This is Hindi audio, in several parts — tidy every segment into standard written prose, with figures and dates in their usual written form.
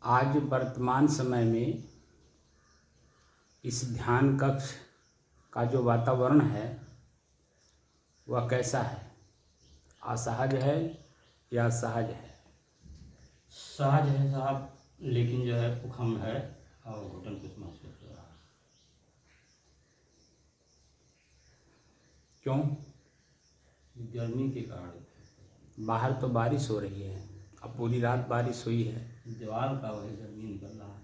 आज वर्तमान समय में इस ध्यान कक्ष का जो वातावरण है वह कैसा है? असहज है या सहज है? सहज है साहब, लेकिन जो है उखम है और घुटन कुछ महसूस हो रहा है। क्यों? गर्मी के कारण। बाहर तो बारिश हो रही है, अब पूरी रात बारिश हुई है। दीवार का वही गर्मी निकल रहा है।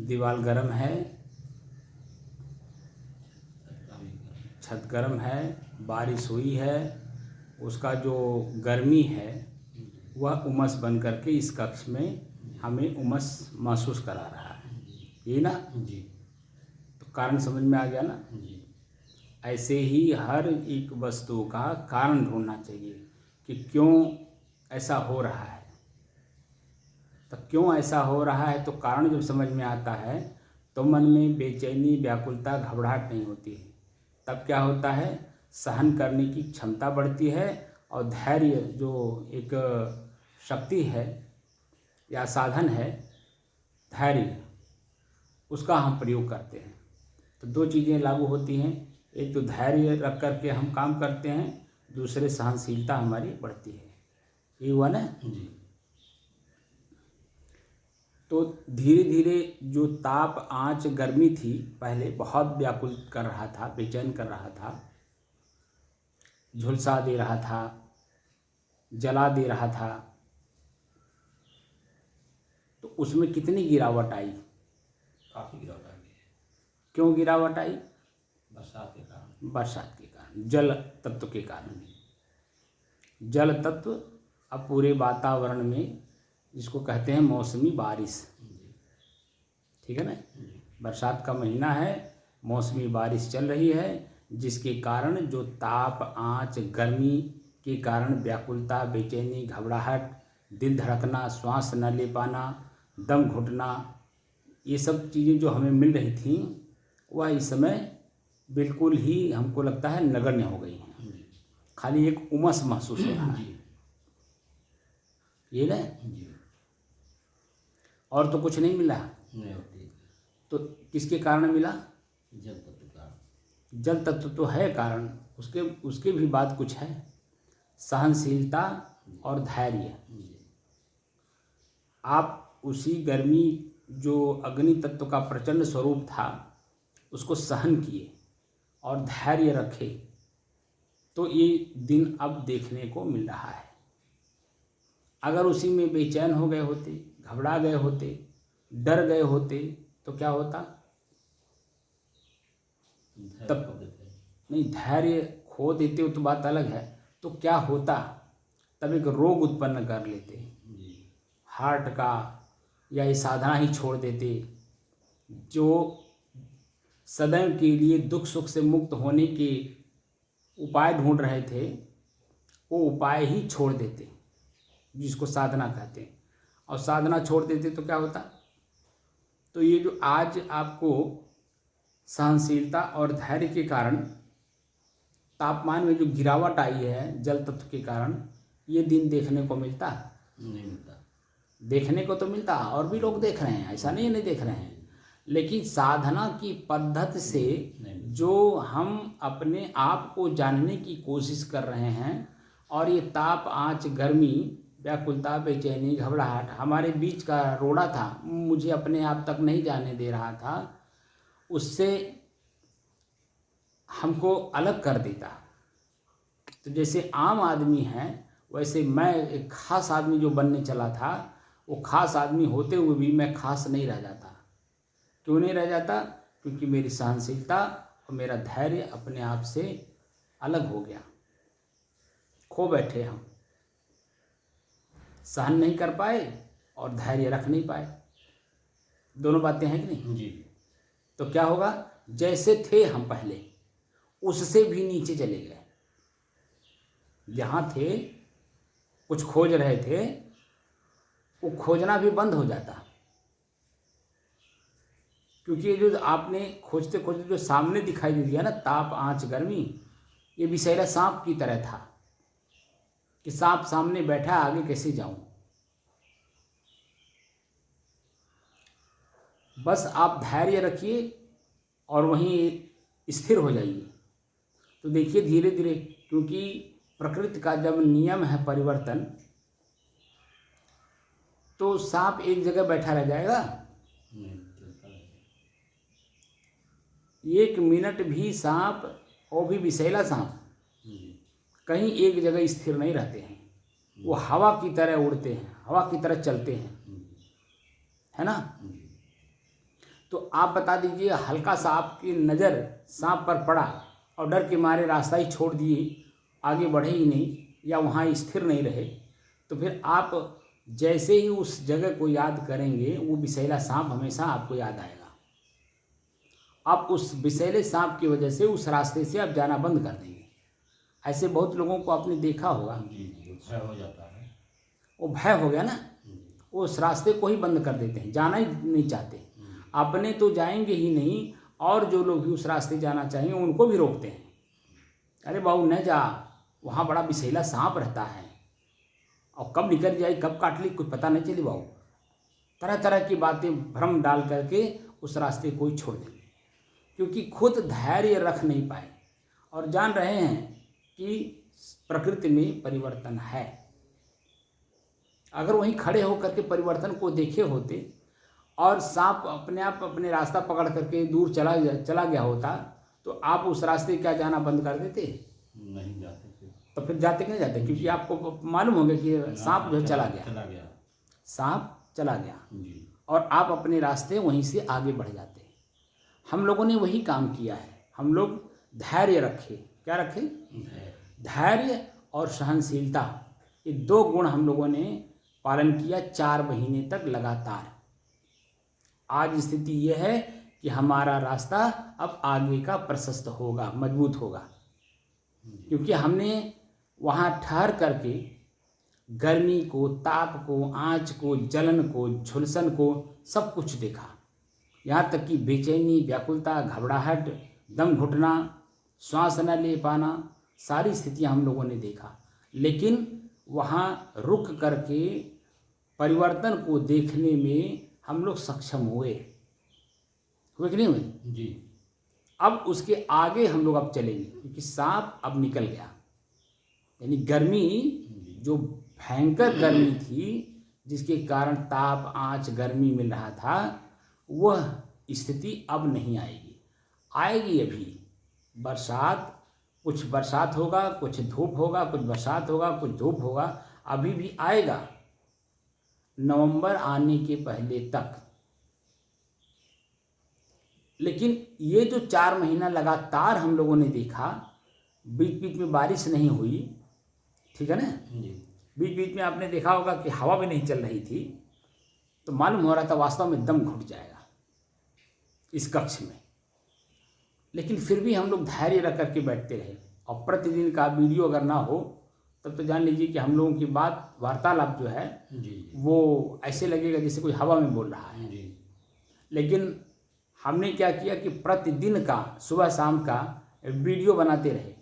दीवार गर्म है, छत छत का भी गर्म। गर्म है, बारिश हुई है, उसका जो गर्मी है वह उमस बन करके इस कक्ष में हमें उमस महसूस करा रहा है, यही ना? जी तो कारण समझ में आ गया ना? जी। ऐसे ही हर एक वस्तु का कारण ढूंढना चाहिए कि क्यों ऐसा हो रहा है। तो क्यों ऐसा हो रहा है, तो कारण जब समझ में आता है तो मन में बेचैनी, व्याकुलता, घबराहट नहीं होती है। तब क्या होता है? सहन करने की क्षमता बढ़ती है और धैर्य जो एक शक्ति है या साधन है, धैर्य, उसका हम प्रयोग करते हैं। तो दो चीज़ें लागू होती हैं, एक तो धैर्य रख करके हम काम करते हैं, दूसरे सहनशीलता हमारी बढ़ती है। ये हुआ ना? जी। तो धीरे धीरे जो ताप, आँच, गर्मी थी पहले बहुत व्याकुल कर रहा था, बेचैन कर रहा था, झुलसा दे रहा था, जला दे रहा था, तो उसमें कितनी गिरावट आई? काफ़ी गिरावट आ गई है। क्यों गिरावट आई? बरसात के कारण। बरसात के कारण, जल तत्व के कारण। जल तत्व अब पूरे वातावरण में, जिसको कहते हैं मौसमी बारिश, ठीक है ना? बरसात का महीना है, मौसमी बारिश चल रही है, जिसके कारण जो ताप, आँच, गर्मी के कारण व्याकुलता, बेचैनी, घबराहट, दिल धड़कना, श्वास न ले पाना, दम घुटना, ये सब चीज़ें जो हमें मिल रही थी वह इस समय बिल्कुल ही हमको लगता है नगण्य हो गई हैं। खाली एक उमस महसूस हो रहा है, ये ना? और तो कुछ नहीं मिला। नहीं होती। तो किसके कारण मिला? जल तत्व का। जल तत्व तो है कारण, उसके भी बाद कुछ है, सहनशीलता और धैर्य। आप उसी गर्मी, जो अग्नि तत्व का प्रचंड स्वरूप था, उसको सहन किए और धैर्य रखे, तो ये दिन अब देखने को मिल रहा है। अगर उसी में बेचैन हो गए होते, घबरा गए होते, डर गए होते, तो क्या होता? तब नहीं, धैर्य खो देते हो तो बात अलग है, तो क्या होता? तब एक रोग उत्पन्न कर लेते, हार्ट का, या ये साधना ही छोड़ देते। जो सदैव के लिए दुख सुख से मुक्त होने के उपाय ढूंढ रहे थे, वो उपाय ही छोड़ देते, जिसको साधना कहते हैं। और साधना छोड़ देते तो क्या होता? तो ये जो आज आपको सहनशीलता और धैर्य के कारण तापमान में जो गिरावट आई है जल तत्व के कारण, ये दिन देखने को मिलता? नहीं मिलता। देखने को तो मिलता, और भी लोग देख रहे हैं, ऐसा नहीं देख रहे हैं, लेकिन साधना की पद्धति से जो हम अपने आप को जानने की कोशिश कर रहे हैं, और ये ताप, आँच, गर्मी, व्याकुलता, बेचैनी, घबराहट हमारे बीच का रोड़ा था, मुझे अपने आप तक नहीं जाने दे रहा था, उससे हमको अलग कर देता। तो जैसे आम आदमी है, वैसे मैं एक खास आदमी जो बनने चला था, वो खास आदमी होते हुए भी मैं खास नहीं रह जाता। क्यों नहीं रह जाता? क्योंकि मेरी सहनशीलता और मेरा धैर्य अपने आप से अलग हो गया। खो बैठे हम, सहन नहीं कर पाए और धैर्य रख नहीं पाए। दोनों बातें हैं कि नहीं? जी। तो क्या होगा? जैसे थे हम पहले, उससे भी नीचे चले गए। जहाँ थे, कुछ खोज रहे थे, वो खोजना भी बंद हो जाता, क्योंकि ये जो आपने खोजते खोजते जो सामने दिखाई दे दिया ना, ताप, आँच, गर्मी, ये विषैला सांप की तरह था। कि सांप सामने बैठा है, आगे कैसे जाऊं। बस आप धैर्य रखिए और वहीं स्थिर हो जाइए। तो देखिए धीरे धीरे, क्योंकि प्रकृति का जब नियम है परिवर्तन, तो सांप एक जगह बैठा रह जाएगा? नहीं चलता है। 1 मिनट भी सांप, वो भी विषैला सांप, जी कहीं एक जगह स्थिर नहीं रहते हैं। वो हवा की तरह उड़ते हैं, हवा की तरह चलते हैं, है ना। जी तो आप बता दीजिए, हल्का सा आपकी नज़र सांप पर पड़ा और डर के मारे रास्ता ही छोड़ दिए, आगे बढ़े ही नहीं या वहाँ स्थिर नहीं रहे, तो फिर आप जैसे ही उस जगह को याद करेंगे, वो विषैला सांप हमेशा आपको याद आएगा। आप उस विषैले सांप की वजह से उस रास्ते से आप जाना बंद कर देंगे। ऐसे बहुत लोगों को आपने देखा होगा। जी भय हो जाता है। वो भय हो गया ना, वो उस रास्ते को ही बंद कर देते हैं, जाना ही नहीं चाहते। अपने तो जाएंगे ही नहीं, और जो लोग भी उस रास्ते जाना चाहेंगे उनको भी रोकते हैं। अरे बाबू न जा, वहाँ बड़ा विषैला सांप रहता है, और कब निकल जाए कब काट ली कुछ पता नहीं चली बाबू। तरह तरह की बातें भ्रम डाल करके उस रास्ते को ही छोड़ देंगे, क्योंकि खुद धैर्य रख नहीं पाए और जान रहे हैं कि प्रकृति में परिवर्तन है। अगर वहीं खड़े होकर के परिवर्तन को देखे होते और सांप अपने आप अपने रास्ता पकड़ करके दूर चला गया होता, तो आप उस रास्ते क्या जाना बंद कर देते? नहीं जाते थे। तो फिर जाते क्यों जाते? क्योंकि आपको मालूम हो गया कि सांप जो चला गया, सांप चला गया, जी और आप अपने रास्ते वहीं से आगे बढ़ जाते। हम लोगों ने वही काम किया है। हम लोग धैर्य रखे। क्या रखे? धैर्य और सहनशीलता, ये 2 गुण हम लोगों ने पालन किया 4 महीने तक लगातार। आज स्थिति यह है कि हमारा रास्ता अब आगे का प्रशस्त होगा, मजबूत होगा, क्योंकि हमने वहाँ ठहर करके गर्मी को, ताप को, आँच को, जलन को, झुलसन को, सब कुछ देखा। यहाँ तक कि बेचैनी, व्याकुलता, घबराहट, दम घुटना, श्वास न ले पाना, सारी स्थितियाँ हम लोगों ने देखा। लेकिन वहाँ रुक करके परिवर्तन को देखने में हम लोग सक्षम हुए कि नहीं हुए? जी अब उसके आगे हम लोग अब चलेंगे, क्योंकि सांप अब निकल गया। यानी गर्मी, जो भयंकर गर्मी थी, जिसके कारण ताप, आँच, गर्मी मिल रहा था, वह स्थिति अब नहीं आएगी। आएगी अभी बरसात, कुछ बरसात होगा, कुछ धूप होगा, कुछ बरसात होगा, कुछ धूप होगा, अभी भी आएगा नवंबर आने के पहले तक। लेकिन ये जो 4 महीना लगातार हम लोगों ने देखा, बीच बीच में बारिश नहीं हुई, ठीक है ना, बीच बीच में आपने देखा होगा कि हवा भी नहीं चल रही थी, तो मालूम हो रहा था वास्तव में दम घुट जाएगा इस कक्ष में। लेकिन फिर भी हम लोग धैर्य रख करके बैठते रहे, और प्रतिदिन का वीडियो अगर ना हो तब तो जान लीजिए कि हम लोगों की बात, वार्तालाप जो है वो ऐसे लगेगा जैसे कोई हवा में बोल रहा है। लेकिन हमने क्या किया कि प्रतिदिन का सुबह शाम का वीडियो बनाते रहे,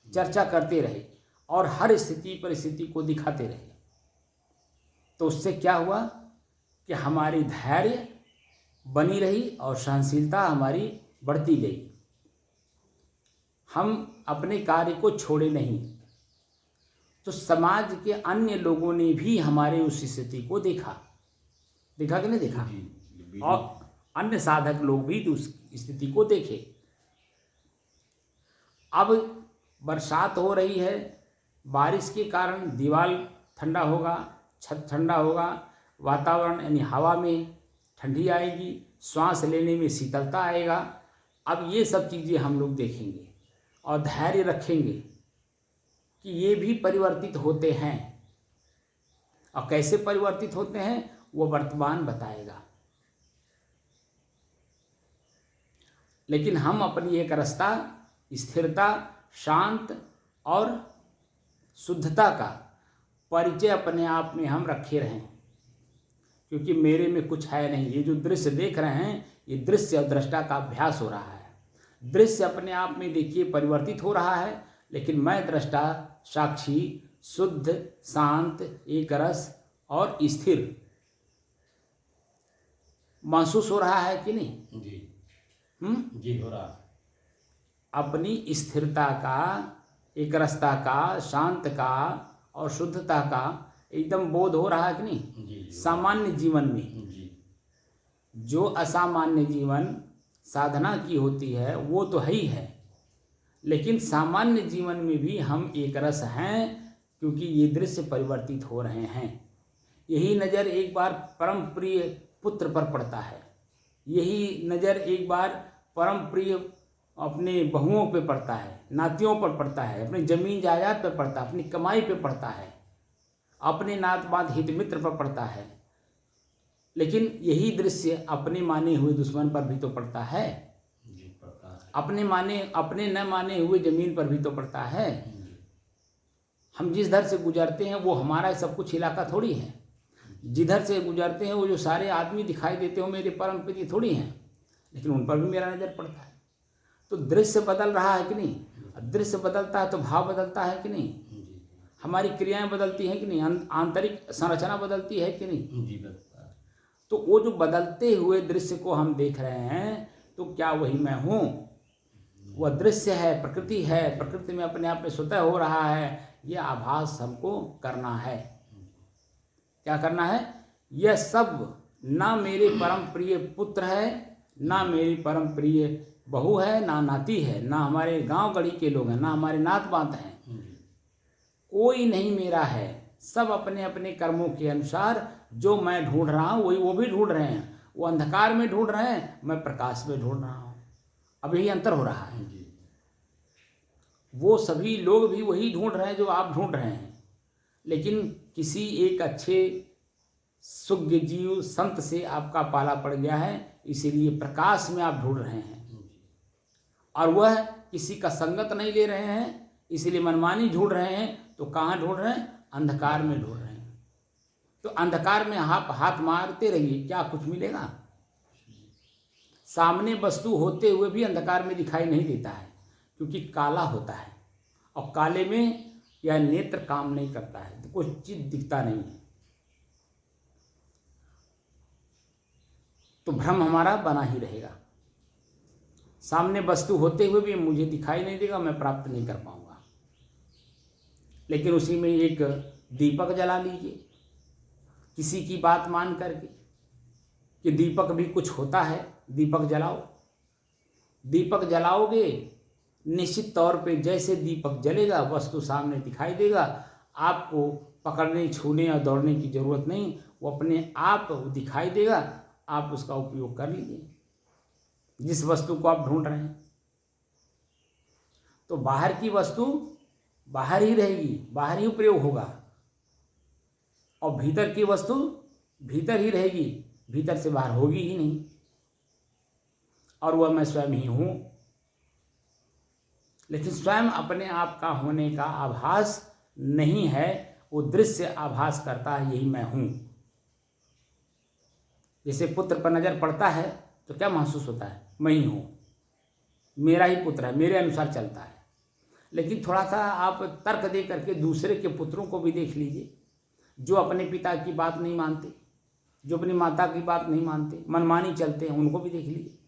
चर्चा करते रहे, और हर स्थिति परिस्थिति को दिखाते रहे। तो उससे क्या हुआ कि हमारी धैर्य बनी रही और सहनशीलता हमारी बढ़ती गई। हम अपने कार्य को छोड़े नहीं, तो समाज के अन्य लोगों ने भी हमारे उस स्थिति को देखा कि नहीं देखा, और अन्य साधक लोग भी उस स्थिति को देखे। अब बरसात हो रही है, बारिश के कारण दीवार ठंडा होगा, छत ठंडा होगा, वातावरण यानी हवा में ठंडी आएगी, श्वास लेने में शीतलता आएगा। अब ये सब चीज़ें हम लोग देखेंगे और धैर्य रखेंगे कि ये भी परिवर्तित होते हैं, और कैसे परिवर्तित होते हैं वो वर्तमान बताएगा। लेकिन हम अपनी एक रास्ता, स्थिरता, शांत और शुद्धता का परिचय अपने आप में हम रखे रहें, क्योंकि मेरे में कुछ है नहीं। ये जो दृश्य देख रहे हैं, ये दृश्य और दृष्टा का अभ्यास हो रहा है। दृश्य अपने आप में देखिए परिवर्तित हो रहा है, लेकिन मैं दृष्टा, साक्षी, शुद्ध, शांत, एक रस और स्थिर महसूस हो रहा है कि नहीं? जी जी हो रहा है। अपनी स्थिरता का, एक रसता का, शांत का और शुद्धता का एकदम बोध हो रहा है कि नहीं? जी सामान्य जीवन में जी जो असामान्य जीवन साधना की होती है वो तो है ही है, लेकिन सामान्य जीवन में भी हम एक रस हैं, क्योंकि ये दृश्य परिवर्तित हो रहे हैं। यही नज़र एक बार परम प्रिय पुत्र पर पड़ता है, यही नज़र एक बार परम प्रिय अपने बहुओं पे पड़ता है, नातियों पर पड़ता है, अपनी जमीन जायदाद पर पड़ता है, अपनी कमाई पे पड़ता है, अपने नात बात हित मित्र पर पड़ता है। लेकिन यही दृश्य अपने माने हुए दुश्मन पर भी तो पड़ता है, अपने न माने हुए जमीन पर भी तो पड़ता है। हम जिस दर से गुजरते हैं वो हमारा सब कुछ इलाका थोड़ी है, जिधर से गुजरते हैं वो जो सारे आदमी दिखाई देते हो मेरे परम प्रिय थोड़ी हैं, लेकिन उन पर भी मेरा नज़र पड़ता है। तो दृश्य बदल रहा है कि नहीं? दृश्य बदलता है तो भाव बदलता है कि नहीं? हमारी क्रियाएं बदलती हैं कि नहीं? आंतरिक संरचना बदलती है कि नहीं? जी बदलता है। तो वो जो बदलते हुए दृश्य को हम देख रहे हैं, तो क्या वही मैं हूँ? वह दृश्य है, प्रकृति है, प्रकृति में अपने आप में स्वतः हो रहा है, यह आभास हमको करना है। क्या करना है? यह सब ना मेरे परम प्रिय पुत्र है, ना मेरी परम प्रिय बहू है, ना नाती है, ना हमारे गांव गढ़ी के लोग हैं, ना हमारे नात बात हैं, कोई नहीं मेरा है। सब अपने अपने कर्मों के अनुसार जो मैं ढूंढ रहा हूँ वही वो भी ढूंढ रहे हैं। वो अंधकार में ढूंढ रहे हैं, मैं प्रकाश में ढूंढ रहा हूँ। अब यही अंतर हो रहा है। वो सभी लोग भी वही ढूंढ रहे हैं जो आप ढूंढ रहे हैं, लेकिन किसी एक अच्छे सुज्ञ जीव संत से आपका पाला पड़ गया है, इसीलिए प्रकाश में आप ढूंढ रहे हैं। और वह किसी का संगत नहीं ले रहे हैं, इसलिए मनमानी ढूंढ रहे हैं। तो कहाँ ढूंढ रहे हैं? अंधकार में ढूंढ रहे हैं। तो अंधकार में आप हाथ मारते रहिए, क्या कुछ मिलेगा? सामने वस्तु होते हुए भी अंधकार में दिखाई नहीं देता है, क्योंकि काला होता है, और काले में यह नेत्र काम नहीं करता है, तो कुछ चीज दिखता नहीं है। तो भ्रम हमारा बना ही रहेगा। सामने वस्तु होते हुए भी मुझे दिखाई नहीं देगा, मैं प्राप्त नहीं कर पाऊंगा। लेकिन उसी में एक दीपक जला लीजिए, किसी की बात मान करके कि दीपक भी कुछ होता है, दीपक जलाओ। दीपक जलाओगे, निश्चित तौर पे जैसे दीपक जलेगा वस्तु सामने दिखाई देगा, आपको पकड़ने, छूने और दौड़ने की जरूरत नहीं, वो अपने आप दिखाई देगा। आप उसका उपयोग कर लीजिए जिस वस्तु को आप ढूंढ रहे हैं। तो बाहर की वस्तु बाहर ही रहेगी, बाहर ही प्रयोग होगा, और भीतर की वस्तु भीतर ही रहेगी, भीतर से बाहर होगी ही नहीं। और वह मैं स्वयं ही हूं। लेकिन स्वयं अपने आप का होने का आभास नहीं है, वो दृश्य आभास करता है, यही मैं हूं। जैसे पुत्र पर नजर पड़ता है तो क्या महसूस होता है? मैं ही हूं, मेरा ही पुत्र है, मेरे अनुसार चलता है। लेकिन थोड़ा सा आप तर्क दे करके दूसरे के पुत्रों को भी देख लीजिए, जो अपने पिता की बात नहीं मानते, जो अपनी माता की बात नहीं मानते, मनमानी चलते हैं, उनको भी देख लीजिए।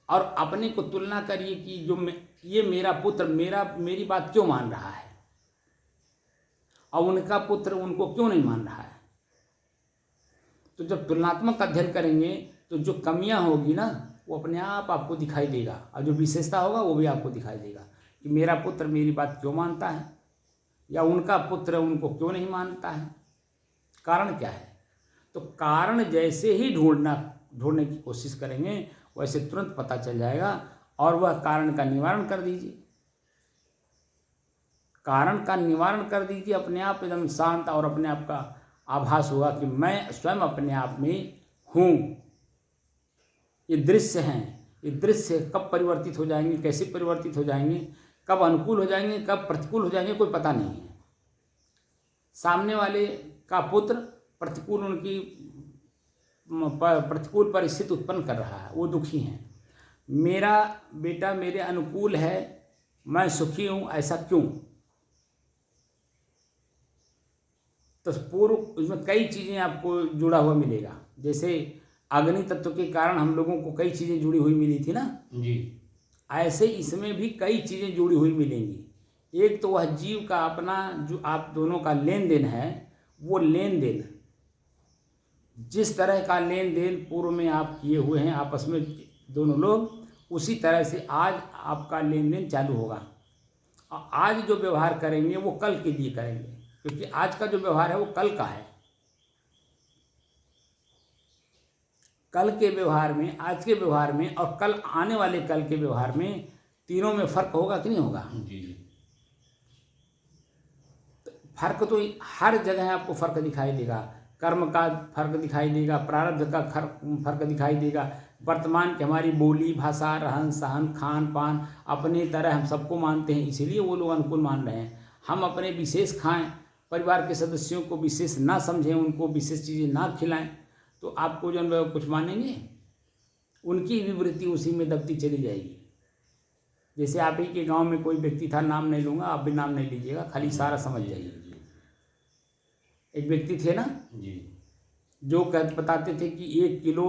और अपने को तुलना करिए कि जो ये मेरा पुत्र मेरी बात क्यों मान रहा है, और उनका पुत्र उनको क्यों नहीं मान रहा है। तो जब तुलनात्मक अध्ययन करेंगे तो जो कमियां होगी ना वो अपने आप आपको दिखाई देगा, और जो विशेषता होगा वो भी आपको दिखाई देगा कि मेरा पुत्र मेरी बात क्यों मानता है, या उनका पुत्र उनको क्यों नहीं मानता है। कारण क्या है? तो कारण जैसे ही ढूंढने की कोशिश करेंगे वैसे तुरंत पता चल जाएगा, और वह कारण का निवारण कर दीजिए। कारण का निवारण कर दीजिए, अपने आप एकदम शांत, और अपने आप का आभास होगा कि मैं स्वयं अपने आप में हूँ। ये दृश्य हैं, ये दृश्य कब परिवर्तित हो जाएंगे, कैसे परिवर्तित हो जाएंगे, कब अनुकूल हो जाएंगे, कब प्रतिकूल हो जाएंगे, कोई पता नहीं है। सामने वाले का पुत्र प्रतिकूल परिस्थिति उत्पन्न कर रहा है, वो दुखी हैं। मेरा बेटा मेरे अनुकूल है, मैं सुखी हूँ, ऐसा क्यों? तो पूर्व उसमें कई चीज़ें आपको जुड़ा हुआ मिलेगा। जैसे अग्नि तत्व के कारण हम लोगों को कई चीज़ें जुड़ी हुई मिली थी ना, जी ऐसे इसमें भी कई चीज़ें जुड़ी हुई मिलेंगी। एक तो वह जीव का अपना जो आप दोनों का लेन देन है, वो लेन देन जिस तरह का लेन देन पूर्व में आप किए हुए हैं आपस में दोनों लोग, उसी तरह से आज आपका लेन देन चालू होगा। और आज जो व्यवहार करेंगे वो कल के लिए करेंगे, क्योंकि आज का जो व्यवहार है वो कल का है। कल के व्यवहार में, आज के व्यवहार में और कल आने वाले कल के व्यवहार में, तीनों में फर्क होगा कि नहीं होगा? जी तो फर्क तो हर जगह आपको फर्क दिखाई देगा। कर्म का फर्क दिखाई देगा, प्रारब्ध का फर्क दिखाई देगा। वर्तमान की हमारी बोली भाषा, रहन सहन, खान पान अपने तरह हम सबको मानते हैं, इसीलिए वो लोग अनुकूल मान रहे हैं। हम अपने विशेष खाएं, परिवार के सदस्यों को विशेष ना समझें, उनको विशेष चीज़ें ना खिलाएं, तो आपको जो है कुछ मानेंगे, उनकी भी वृत्ति उसी में दबती चली जाएगी। जैसे आप ही के गांव में कोई व्यक्ति था, नाम नहीं लूँगा, आप भी नाम नहीं लीजिएगा, खाली सारा समझ जाइए। एक व्यक्ति थे ना जी जो बताते थे कि 1 किलो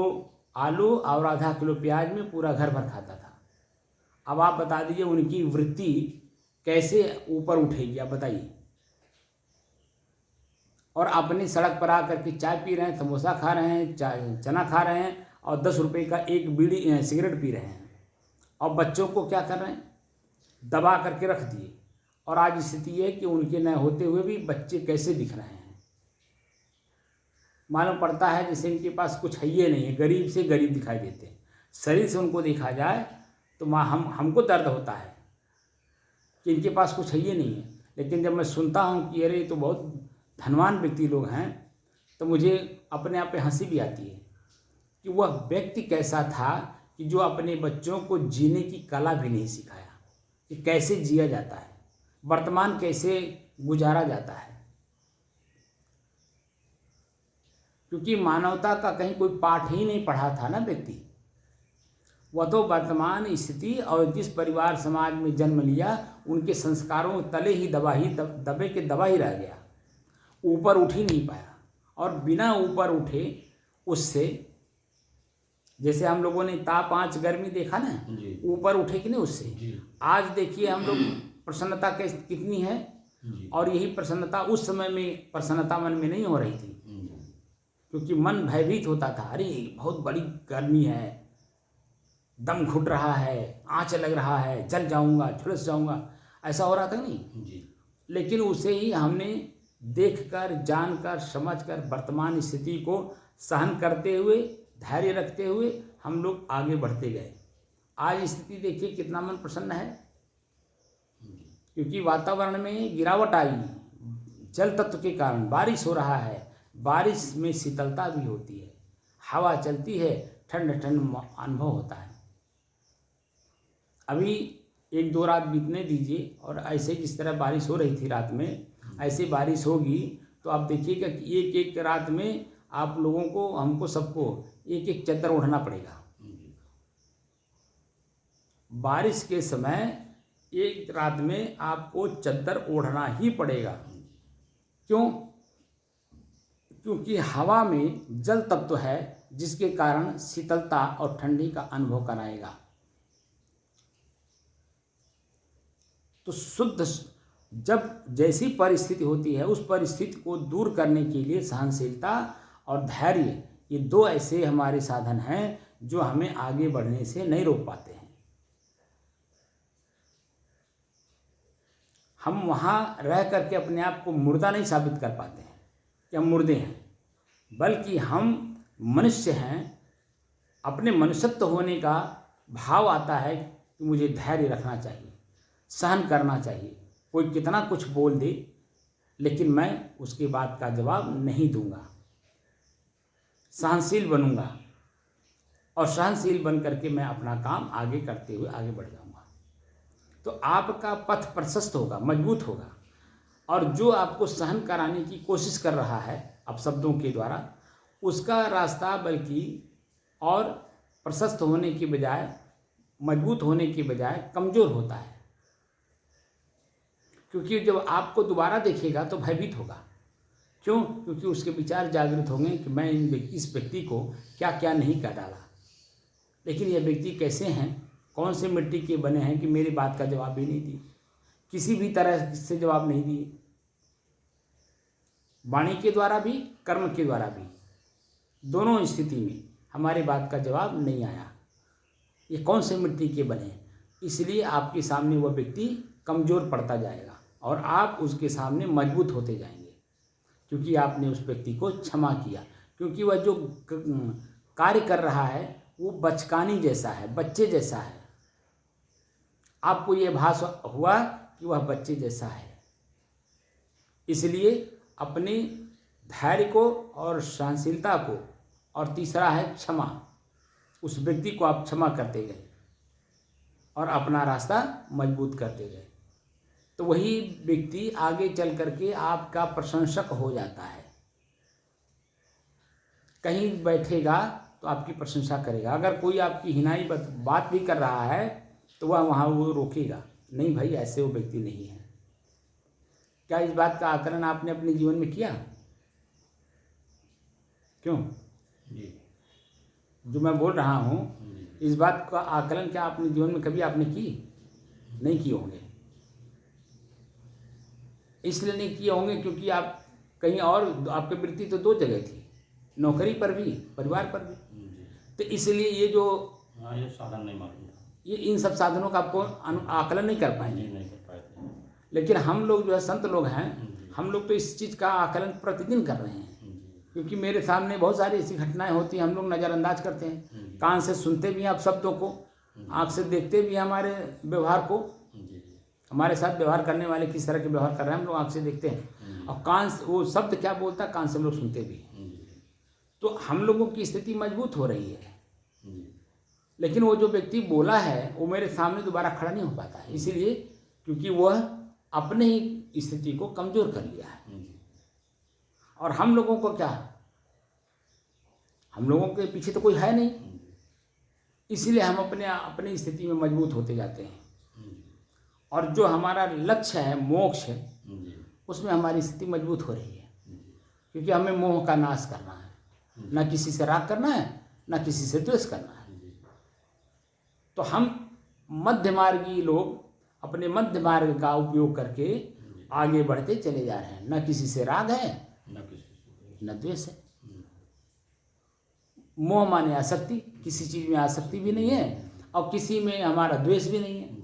आलू और आधा किलो प्याज में पूरा घर भर खाता था। अब आप बता दीजिए उनकी वृत्ति कैसे ऊपर उठेगी, आप बताइए। और अपनी सड़क पर आकर के चाय पी रहे हैं, समोसा खा रहे हैं, चना खा रहे हैं और 10 रुपये का एक बीड़ी सिगरेट पी रहे हैं। और बच्चों को क्या कर रहे हैं, दबा करके रख दिए। और आज स्थिति है कि उनके न होते हुए भी बच्चे कैसे दिख रहे हैं। मालूम पड़ता है जैसे इनके पास कुछ है ही नहीं है, गरीब से गरीब दिखाई देते हैं। शरीर से उनको देखा जाए तो हमको दर्द होता है कि इनके पास कुछ है ही नहीं है। लेकिन जब मैं सुनता हूँ कि अरे तो बहुत धनवान व्यक्ति लोग हैं, तो मुझे अपने आप पे हंसी भी आती है कि वह व्यक्ति कैसा था कि जो अपने बच्चों को जीने की कला भी नहीं सिखाया कि कैसे जिया जाता है, वर्तमान कैसे गुजारा जाता है। क्योंकि मानवता का कहीं कोई पाठ ही नहीं पढ़ा था ना व्यक्ति। वह तो वर्तमान स्थिति और जिस परिवार समाज में जन्म लिया, उनके संस्कारों तले ही दबे के दबा ही रह गया, ऊपर उठ ही नहीं पाया। और बिना ऊपर उठे उससे, जैसे हम लोगों ने ताप आंच गर्मी देखा ना, ऊपर उठे कि नहीं उससे। आज देखिए हम लोग प्रसन्नता कितनी है, और यही प्रसन्नता उस समय में प्रसन्नता मन में नहीं हो रही थी, क्योंकि मन भयभीत होता था। अरे बहुत बड़ी गर्मी है, दम घुट रहा है, आँच लग रहा है, जल जाऊंगा, झुलस जाऊंगा, ऐसा हो रहा था नहीं जी। लेकिन उसे ही हमने देखकर, जानकर, समझकर वर्तमान स्थिति को सहन करते हुए, धैर्य रखते हुए हम लोग आगे बढ़ते गए। आज स्थिति देखिए कितना मन प्रसन्न है, क्योंकि वातावरण में गिरावट आई, जल तत्व के कारण बारिश हो रहा है। बारिश में शीतलता भी होती है, हवा चलती है, ठंड ठंड अनुभव होता है। अभी 1-2 रात बीतने दीजिए, और ऐसे जिस तरह बारिश हो रही थी रात में, ऐसे बारिश होगी तो आप देखिएगा कि एक एक रात में आप लोगों को, हमको, सबको एक एक चादर ओढ़ना पड़ेगा। बारिश के समय एक रात में आपको चादर ओढ़ना ही पड़ेगा। क्यों? क्योंकि हवा में जल तत्व है, जिसके कारण शीतलता और ठंडी का अनुभव कराएगा। तो शुद्ध जब जैसी परिस्थिति होती है, उस परिस्थिति को दूर करने के लिए सहनशीलता और धैर्य, ये 2 ऐसे हमारे साधन हैं जो हमें आगे बढ़ने से नहीं रोक पाते हैं। हम वहाँ रह करके अपने आप को मुर्दा नहीं साबित कर पाते हैं कि हम मुर्दे हैं, बल्कि हम मनुष्य हैं। अपने मनुष्यत्व होने का भाव आता है कि मुझे धैर्य रखना चाहिए, सहन करना चाहिए। कोई कितना कुछ बोल दे, लेकिन मैं उसके बाद का जवाब नहीं दूंगा, सहनशील बनूंगा, और सहनशील बन करके मैं अपना काम आगे करते हुए आगे बढ़ जाऊंगा। तो आपका पथ प्रशस्त होगा, मजबूत होगा। और जो आपको सहन कराने की कोशिश कर रहा है अपशब्दों के द्वारा, उसका रास्ता बल्कि और प्रशस्त होने की बजाय, मजबूत होने की बजाय कमज़ोर होता है। क्योंकि जब आपको दोबारा देखेगा तो भयभीत होगा क्यों? क्योंकि उसके विचार जागृत होंगे कि मैं इस व्यक्ति को क्या क्या नहीं कर डाला, लेकिन ये व्यक्ति कैसे हैं, कौन से मिट्टी के बने हैं कि मेरी बात का जवाब भी नहीं दिए, किसी भी तरह से जवाब नहीं दिए, वाणी के द्वारा भी कर्म के द्वारा भी, दोनों स्थिति में हमारी बात का जवाब नहीं आया। ये कौन से मिट्टी के बने हैं? इसलिए आपके सामने वह व्यक्ति कमज़ोर पड़ता जाएगा और आप उसके सामने मजबूत होते जाएंगे, क्योंकि आपने उस व्यक्ति को क्षमा किया। क्योंकि वह जो कार्य कर रहा है वो बचकानी जैसा है, बच्चे जैसा है। आपको ये भास हुआ कि वह बच्चे जैसा है, इसलिए अपने धैर्य को और सहनशीलता को, और तीसरा है क्षमा, उस व्यक्ति को आप क्षमा करते गए और अपना रास्ता मजबूत करते गए, तो वही व्यक्ति आगे चल करके आपका प्रशंसक हो जाता है। कहीं बैठेगा तो आपकी प्रशंसा करेगा। अगर कोई आपकी हिनाई बात भी कर रहा है तो वह वहाँ वो रोकेगा, नहीं भाई ऐसे वो व्यक्ति नहीं है। क्या इस बात का आकलन आपने अपने जीवन में किया? क्यों? जी। जो मैं बोल रहा हूँ, इस बात का आकलन क्या अपने जीवन में कभी आपने की? नहीं किए होंगे। इसलिए नहीं किए होंगे क्योंकि आप कहीं और, आपकी वृत्ति तो दो जगह थी, नौकरी पर भी, परिवार पर भी। तो इसलिए ये जो ये साधन नहीं मालूम था, ये इन सब साधनों का आपको आकलन नहीं कर पाएंगे। नहीं कर पाए थे। लेकिन हम लोग जो है संत लोग हैं, हम लोग तो इस चीज़ का आकलन प्रतिदिन कर रहे हैं, क्योंकि मेरे सामने बहुत सारी ऐसी घटनाएं होती हैं, हम लोग नज़रअंदाज करते हैं। कान से सुनते भी हैं आप शब्दों को, आँख से देखते भी हैं हमारे व्यवहार को, हमारे साथ व्यवहार करने वाले किस तरह के व्यवहार कर रहे हैं हम लोग आँख से देखते हैं, और कान से वो शब्द क्या बोलता है कान से हम लोग सुनते भी हैं। तो हम लोगों की स्थिति मजबूत हो रही है, लेकिन वो जो व्यक्ति बोला है वो मेरे सामने दोबारा खड़ा नहीं हो पाता है, इसीलिए क्योंकि वह अपने ही स्थिति को कमज़ोर कर लिया है। और हम लोगों को क्या, हम लोगों के पीछे तो कोई है नहीं, इसीलिए हम अपनी स्थिति में मजबूत होते जाते हैं। और जो हमारा लक्ष्य है मोक्ष है, उसमें हमारी स्थिति मजबूत हो रही है, क्योंकि हमें मोह का नाश करना है, ना किसी से राग करना है, ना किसी से द्वेष करना है। तो हम मध्यमार्गी लोग अपने मध्य मार्ग का उपयोग करके आगे बढ़ते चले जा रहे हैं। न किसी से राग है, न द्वेष है। मोह माने आसक्ति, किसी चीज में आसक्ति भी नहीं है और किसी में हमारा द्वेष भी नहीं है।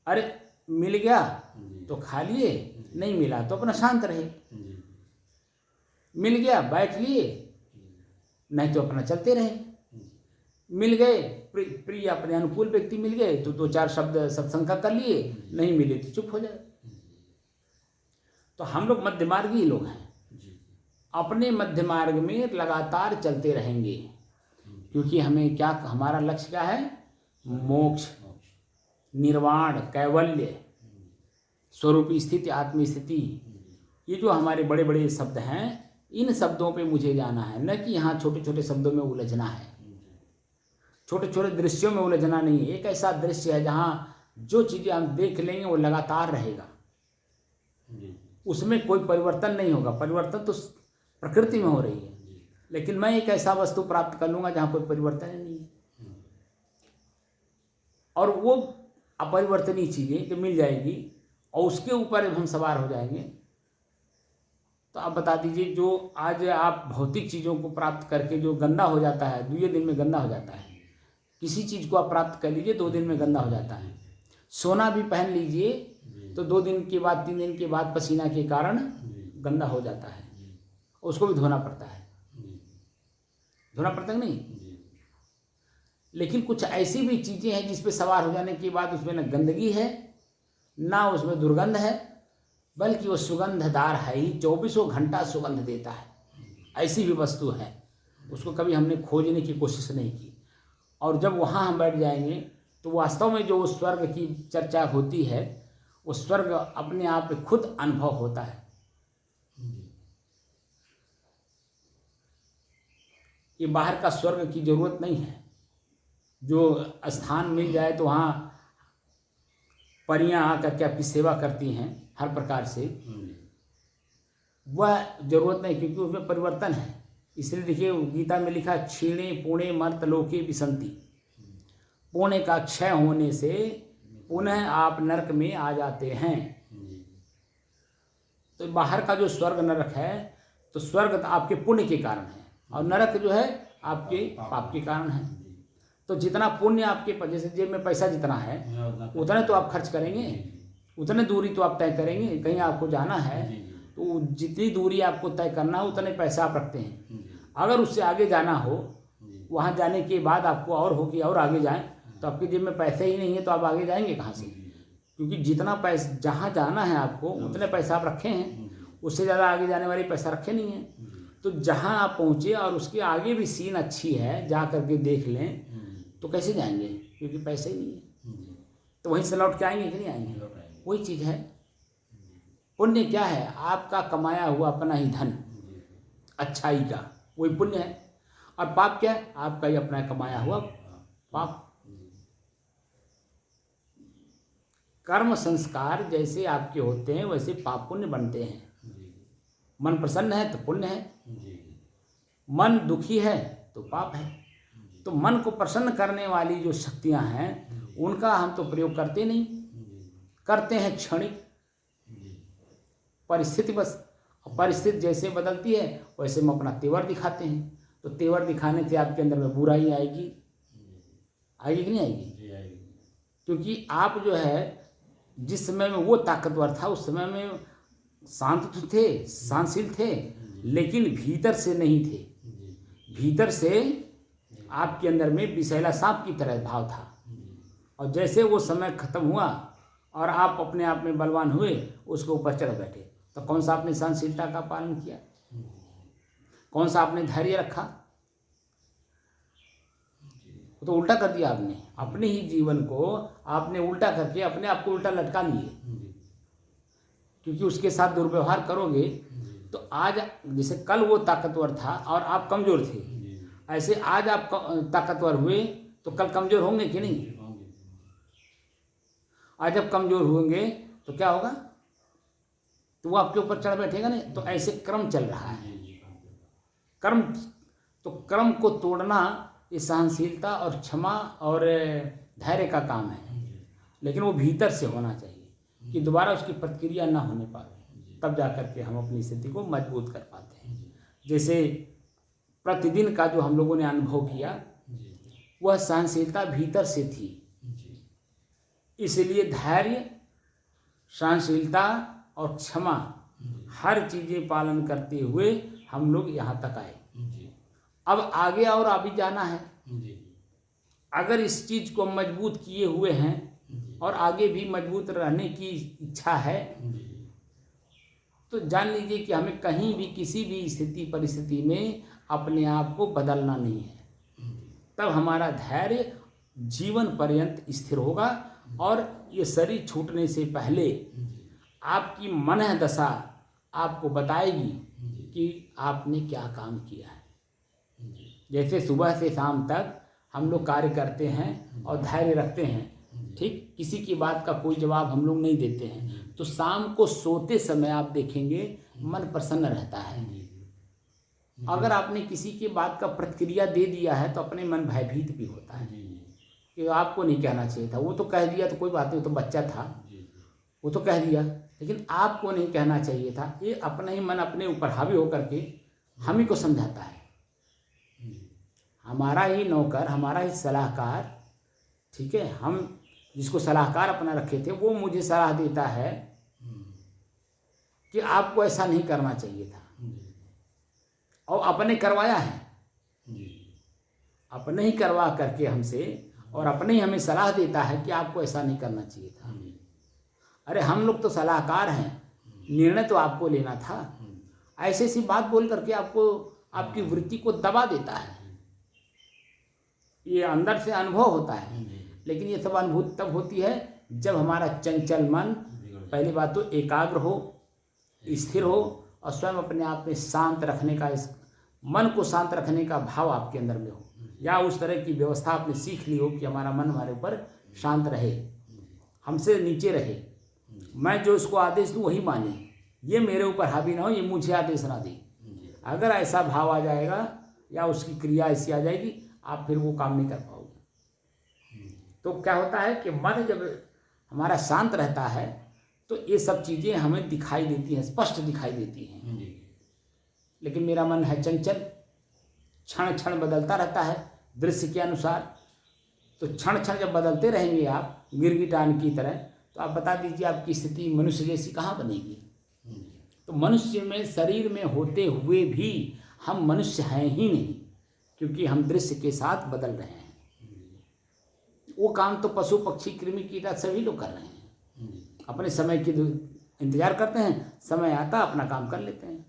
अरे मिल गया तो खा लिए, नहीं मिला तो अपना शांत रहे, मिल गया बैठ लिए, नहीं तो अपना चलते रहे। मिल गए प्रिय अपने अनुकूल व्यक्ति मिल गए तो दो चार शब्द सत्संग का कर लिए, नहीं मिले तो चुप हो जाए। तो हम लोग मध्यमार्गी ही लोग हैं, अपने मध्य मार्ग में लगातार चलते रहेंगे, क्योंकि हमें क्या, हमारा लक्ष्य क्या है? मोक्ष, निर्वाण, कैवल्य, स्वरूपी स्थिति, आत्म स्थिति। ये जो हमारे बड़े बड़े शब्द हैं, इन शब्दों पे मुझे जाना है, न कि यहाँ छोटे छोटे शब्दों में उलझना है, छोटे छोटे दृश्यों में उलझना नहीं है। एक ऐसा दृश्य है जहाँ जो चीज़ें हम देख लेंगे वो लगातार रहेगा, उसमें कोई परिवर्तन नहीं होगा। परिवर्तन तो प्रकृति में हो रही है, लेकिन मैं एक ऐसा वस्तु प्राप्त कर लूँगा जहाँ कोई परिवर्तन ही नहीं है, और वो अपरिवर्तनीय चीज़ें जो मिल जाएगी और उसके ऊपर हम सवार हो जाएंगे। तो आप बता दीजिए, जो आज आप भौतिक चीज़ों को प्राप्त करके जो गंदा हो जाता है, 2 दिन में गंदा हो जाता है। किसी चीज़ को आप प्राप्त कर लीजिए, 2 दिन में गंदा हो जाता है। सोना भी पहन लीजिए तो 2 दिन के बाद, 3 दिन के बाद पसीना के कारण गंदा हो जाता है, उसको भी धोना पड़ता है। धोना पड़ता है नहीं? लेकिन कुछ ऐसी भी चीज़ें हैं जिस पे सवार हो जाने के बाद उसमें न गंदगी है, ना उसमें दुर्गंध है, बल्कि वो सुगंधदार है ही, 24 घंटा सुगंध देता है। ऐसी भी वस्तु है, उसको कभी हमने खोजने की कोशिश नहीं की। और जब वहाँ हम बैठ जाएंगे तो वास्तव में जो उस स्वर्ग की चर्चा होती है, वो स्वर्ग अपने आप में खुद अनुभव होता है। ये बाहर का स्वर्ग की जरूरत नहीं है। जो स्थान मिल जाए तो वहाँ परियां आकर के आपकी सेवा करती हैं हर प्रकार से, वह जरूरत नहीं, क्योंकि उसमें परिवर्तन है। इसलिए देखिए गीता में लिखा क्षीणे पुणे मर्तलोके विसंति, पुण्य का क्षय होने से पुनः आप नरक में आ जाते हैं। तो बाहर का जो स्वर्ग नरक है, तो स्वर्ग तो आपके पुण्य के कारण है और नरक जो है आपके पाप के कारण है। तो जितना पुण्य आपके, जैसे जेब में पैसा जितना है उतने तो आप खर्च करेंगे, उतने दूरी तो आप तय करेंगे। कहीं आपको जाना है तो जितनी दूरी आपको तय करना है उतने पैसा आप रखते हैं। अगर उससे आगे जाना हो, वहाँ जाने के बाद आपको और हो कि और आगे जाएं, तो आपकी जेब में पैसे ही नहीं है तो आप आगे जाएंगे कहाँ से? क्योंकि जितना पैसा जहाँ जाना है आपको उतने पैसा आप रखे हैं, उससे ज़्यादा आगे जाने वाली पैसा रखे नहीं हैं। तो जहाँ आप पहुँचे और उसके आगे भी सीन अच्छी है, जा करके देख लें, तो कैसे जाएंगे? क्योंकि पैसे ही नहीं है। तो वहीं से लौट के आएंगे कि नहीं आएंगे? वही चीज़ है। पुण्य क्या है? आपका कमाया हुआ अपना ही धन, अच्छाई का, वही पुण्य है। और पाप क्या है? आपका ही अपना कमाया हुआ पाप। कर्म संस्कार जैसे आपके होते हैं वैसे पाप पुण्य बनते हैं। मन प्रसन्न है तो पुण्य है, मन दुखी है तो पाप है। तो मन को प्रसन्न करने वाली जो शक्तियां हैं उनका हम तो प्रयोग करते नहीं, करते हैं क्षणिक परिस्थिति बस। परिस्थिति जैसे बदलती है वैसे हम अपना तेवर दिखाते हैं। तो तेवर दिखाने से आपके अंदर में बुराई आएगी, आएगी कि नहीं आएगी? क्योंकि आप जो है जिस समय में वो ताकतवर था उस समय में शांत तो थे, शांतशील थे, लेकिन भीतर से नहीं थे। भीतर से आपके अंदर में विषैला सांप की तरह भाव था। और जैसे वो समय खत्म हुआ और आप अपने आप में बलवान हुए, उसके ऊपर चढ़ बैठे, तो कौन सा आपने सहनशीलता का पालन किया? कौन सा आपने धैर्य रखा? तो उल्टा कर दिया आपने। अपने ही जीवन को आपने उल्टा करके अपने आप को उल्टा लटका लिए। क्योंकि उसके साथ दुर्व्यवहार करोगे तो आज जैसे कल वो ताकतवर था और आप कमजोर थे, ऐसे आज आप ताकतवर हुए तो कल कमजोर होंगे कि नहीं? आज जब कमजोर होंगे तो क्या होगा? तो वो आपके ऊपर चढ़ बैठेगा नहीं। तो ऐसे क्रम चल रहा है। कर्म, तो क्रम को तोड़ना ये सहनशीलता और क्षमा और धैर्य का काम है। लेकिन वो भीतर से होना चाहिए कि दोबारा उसकी प्रतिक्रिया ना होने पाए, तब जा कर के हम अपनी स्थिति को मजबूत कर पाते हैं। जैसे प्रतिदिन का जो हम लोगों ने अनुभव किया वह सहनशीलता भीतर से थी, इसलिए धैर्य, सहनशीलता और क्षमा हर चीज़ें पालन करते हुए हम लोग यहाँ तक आए। अब आगे और अभी जाना है। अगर इस चीज़ को मजबूत किए हुए हैं और आगे भी मजबूत रहने की इच्छा है तो जान लीजिए कि हमें कहीं भी किसी भी स्थिति परिस्थिति में अपने आप को बदलना नहीं है। तब हमारा धैर्य जीवन पर्यंत स्थिर होगा और ये शरीर छूटने से पहले आपकी मन दशा आपको बताएगी कि आपने क्या काम किया है। जैसे सुबह से शाम तक हम लोग कार्य करते हैं और धैर्य रखते हैं, ठीक, किसी की बात का कोई जवाब हम लोग नहीं देते हैं, तो शाम को सोते समय आप देखेंगे मन प्रसन्न रहता है। अगर आपने किसी की बात का प्रतिक्रिया दे दिया है तो अपने मन भयभीत भी होता है कि आपको नहीं कहना चाहिए था, वो तो कह दिया तो कोई बात नहीं, वो तो बच्चा था, वो तो कह दिया, लेकिन आपको नहीं कहना चाहिए था। ये अपना ही मन अपने ऊपर हावी होकर के हम ही को समझाता है। हमारा ही नौकर, हमारा ही सलाहकार, ठीक है, हम जिसको सलाहकार अपना रखे थे वो मुझे सलाह देता है कि आपको ऐसा नहीं करना चाहिए था, और अपने करवाया है, अपने ही करवा करके हमसे, और अपने ही हमें सलाह देता है कि आपको ऐसा नहीं करना चाहिए था। अरे हम लोग तो सलाहकार हैं, निर्णय तो आपको लेना था। ऐसी सी बात बोल करके आपको आपकी वृत्ति को दबा देता है। ये अंदर से अनुभव होता है, लेकिन ये सब अनुभूति तब होती है जब हमारा चंचल मन पहली बात तो एकाग्र हो, स्थिर हो, और स्वयं अपने आप में शांत रखने का, इस मन को शांत रखने का भाव आपके अंदर में हो, या उस तरह की व्यवस्था आपने सीख ली हो कि हमारा मन हमारे ऊपर शांत रहे, हमसे नीचे रहे, मैं जो इसको आदेश दूँ वही माने, ये मेरे ऊपर हावी ना हो, ये मुझे आदेश ना दे। अगर ऐसा भाव आ जाएगा या उसकी क्रिया ऐसी आ जाएगी, आप फिर वो काम नहीं कर पाओगे। तो क्या होता है कि मन जब हमारा शांत रहता है तो ये सब चीज़ें हमें दिखाई देती हैं, स्पष्ट दिखाई देती हैं। लेकिन मेरा मन है चंचल, क्षण क्षण बदलता रहता है दृश्य के अनुसार। तो क्षण क्षण जब बदलते रहेंगे आप गिरगिटान की तरह, तो आप बता दीजिए आपकी स्थिति मनुष्य जैसी कहाँ बनेगी। तो मनुष्य में शरीर में होते हुए भी हम मनुष्य हैं ही नहीं, क्योंकि हम दृश्य के साथ बदल रहे हैं। वो काम तो पशु पक्षी कृमि कीड़ा सभी लोग कर रहे हैं, अपने समय की इंतजार करते हैं, समय आता अपना काम कर लेते हैं।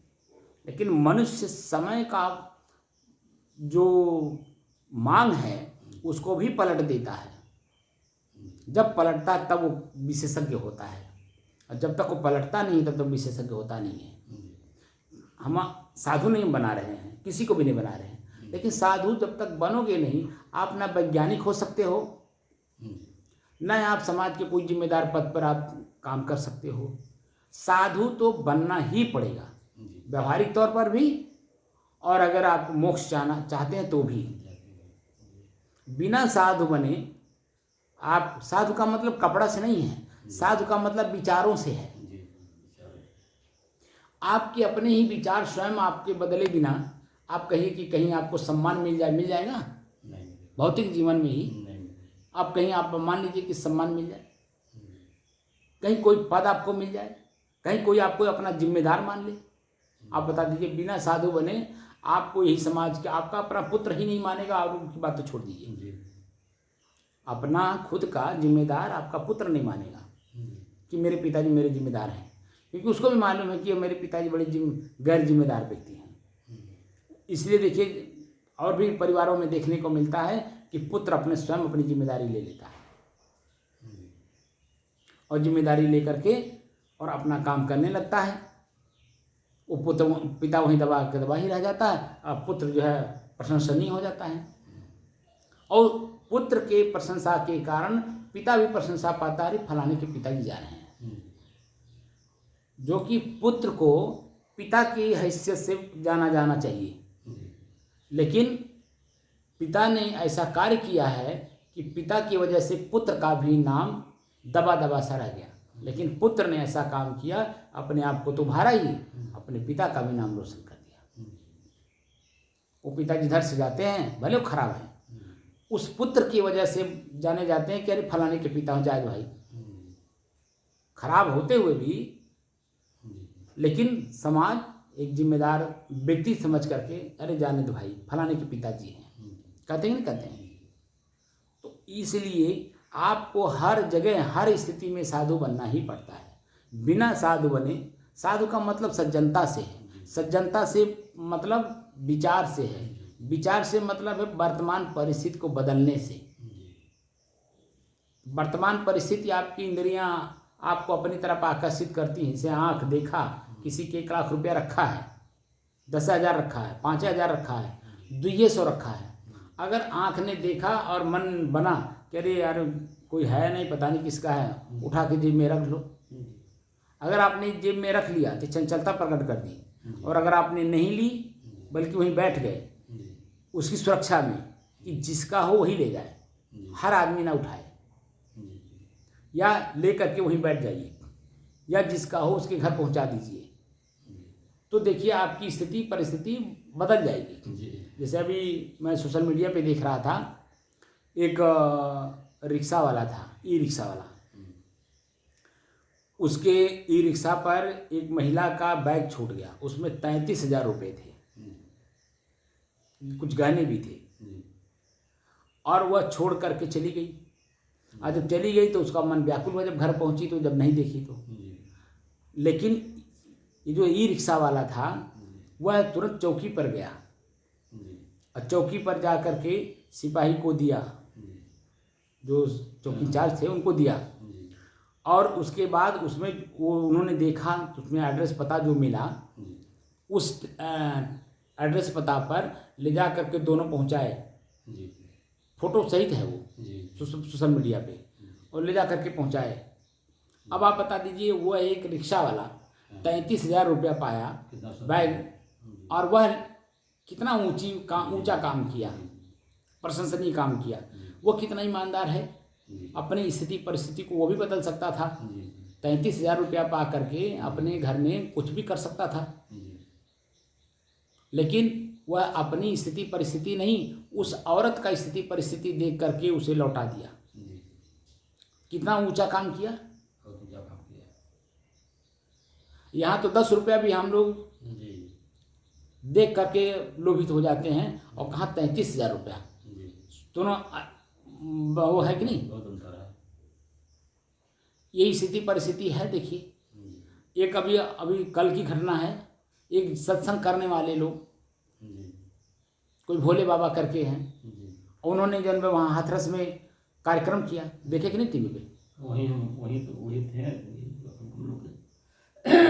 लेकिन मनुष्य समय का जो मांग है उसको भी पलट देता है। जब पलटता है तब वो विशेषज्ञ होता है, और जब तक वो पलटता नहीं तब तक विशेषज्ञ होता नहीं है। हम साधु नहीं बना रहे हैं, किसी को भी नहीं बना रहे हैं, लेकिन साधु जब तक बनोगे नहीं, आप ना वैज्ञानिक हो सकते हो, न आप समाज के कोई जिम्मेदार पद पर आप काम कर सकते हो। साधु तो बनना ही पड़ेगा, व्यवहारिक तौर पर भी, और अगर आप मोक्ष चाहते हैं तो भी। बिना साधु बने आप, साधु का मतलब कपड़ा से नहीं है, साधु का मतलब विचारों से है। आपके अपने ही विचार स्वयं आपके बदले बिना आप कहिए कि कहीं आपको सम्मान मिल जाएगा भौतिक जीवन में ही। आप कहीं आप मान लीजिए कि सम्मान मिल जाए, कहीं कोई पद आपको मिल जाए, कहीं कोई आपको अपना जिम्मेदार मान ले। आप बता दीजिए बिना साधु बने आपको यही समाज के आपका अपना पुत्र ही नहीं मानेगा, और उनकी बात तो छोड़ दीजिए, अपना खुद का जिम्मेदार आपका पुत्र नहीं मानेगा कि मेरे पिताजी मेरे जिम्मेदार हैं, क्योंकि उसको भी मालूम है कि मेरे पिताजी बड़े गैर जिम्मेदार व्यक्ति हैं। इसलिए देखिए और भी परिवारों में देखने को मिलता है कि पुत्र अपने स्वयं अपनी जिम्मेदारी ले लेता है, और जिम्मेदारी लेकर के और अपना काम करने लगता है। वो पुत्र पिता वहीं दबा ही रह जाता है, और पुत्र जो है प्रशंसनीय हो जाता है, और पुत्र के प्रशंसा के कारण पिता भी प्रशंसा पाता है, फलाने के पिताजी जा रहे हैं। जो कि पुत्र को पिता की हैसियत से जाना चाहिए, लेकिन पिता ने ऐसा कार्य किया है कि पिता की वजह से पुत्र का भी नाम दबा सा रह गया। लेकिन पुत्र ने ऐसा काम किया, अपने आप को तो उभारा ही, अपने पिता का भी नाम रोशन कर दिया। वो पिताजी घर से जाते हैं, भले वो खराब है, उस पुत्र की वजह से जाने जाते हैं कि अरे फलाने के पिता हो जायद भाई, खराब होते हुए भी। लेकिन समाज एक जिम्मेदार व्यक्ति समझ करके अरे जाने दो भाई, फलाने के पिताजी हैं, कहते हैं नहीं कहते हैं। तो इसलिए आपको हर जगह हर स्थिति में साधु बनना ही पड़ता है। बिना साधु बने, साधु का मतलब सज्जनता से है, सज्जनता से मतलब विचार से है, विचार से मतलब है वर्तमान परिस्थिति को बदलने से। वर्तमान परिस्थिति आपकी इंद्रियां आपको अपनी तरफ आकर्षित करती हैं। जैसे आँख देखा, किसी के 1 लाख रुपया रखा है, 10,000 रखा है, 5,000 रखा है, 200 रखा है। अगर आँख ने देखा और मन बना कि अरे यार कोई है नहीं, पता नहीं किसका है, उठा के जेब में रख लो। अगर आपने जेब में रख लिया तो चंचलता प्रकट कर दी, और अगर आपने नहीं ली बल्कि वहीं बैठ गए उसकी सुरक्षा में कि जिसका हो वही ले जाए, हर आदमी ना उठाए, या ले करके वहीं बैठ जाइए, या जिसका हो उसके घर पहुंचा दीजिए। तो देखिए आपकी स्थिति परिस्थिति बदल जाएगी। जैसे अभी मैं सोशल मीडिया पे देख रहा था, एक रिक्शा वाला था, ई रिक्शा वाला, उसके ई रिक्शा पर एक महिला का बैग छूट गया, उसमें 33,000 रुपये थे, कुछ गहने भी थे, और वह छोड़ करके चली गई। और जब चली गई तो उसका मन व्याकुल हुआ, जब घर पहुंची तो जब नहीं देखी तो। लेकिन ये जो ई रिक्शा वाला था वह तुरंत चौकी पर गया, और चौकी पर जा कर के सिपाही को दिया, जो चौकी इंचार्ज थे उनको दिया। और उसके बाद उसमें वो उन्होंने देखा तो उसमें एड्रेस पता जो मिला, उस एड्रेस पता पर ले जा करके दोनों पहुंचाए, फोटो सहित है वो सोशल मीडिया पे, और ले जा करके पहुंचाए। अब आप बता दीजिए वह एक रिक्शा वाला 33,000 रुपया पाया कितना सब बैग, जी, और वह कितना ऊंचा काम किया, प्रशंसनीय काम किया। वो कितना ईमानदार है, जी, अपनी स्थिति परिस्थिति को वो भी बदल सकता था। जी, 33,000 रुपया पा करके अपने घर में कुछ भी कर सकता था, जी, लेकिन वह अपनी स्थिति परिस्थिति नहीं, उस औरत का स्थिति परिस्थिति देख करके उसे लौटा दिया। जी, कितना ऊंचा काम किया। बहुत ऊंचा काम किया। यहाँ तो 10 रुपया भी हम लोग जी, देख करके लोभित हो जाते हैं, और कहाँ 33,000 रुपया। जी, दोनों वो है कि नहीं। बहुत अंतर है। यही स्थिति परिस्थिति है। देखिए, जी, एक अभी अभी कल की घटना है। एक सत्संग करने वाले लोग, जी, कोई भोले बाबा करके हैं, जी, उन्होंने जन में वहाँ हाथरस में कार्यक्रम किया, देखे कि नहीं टीवी पे। वही थे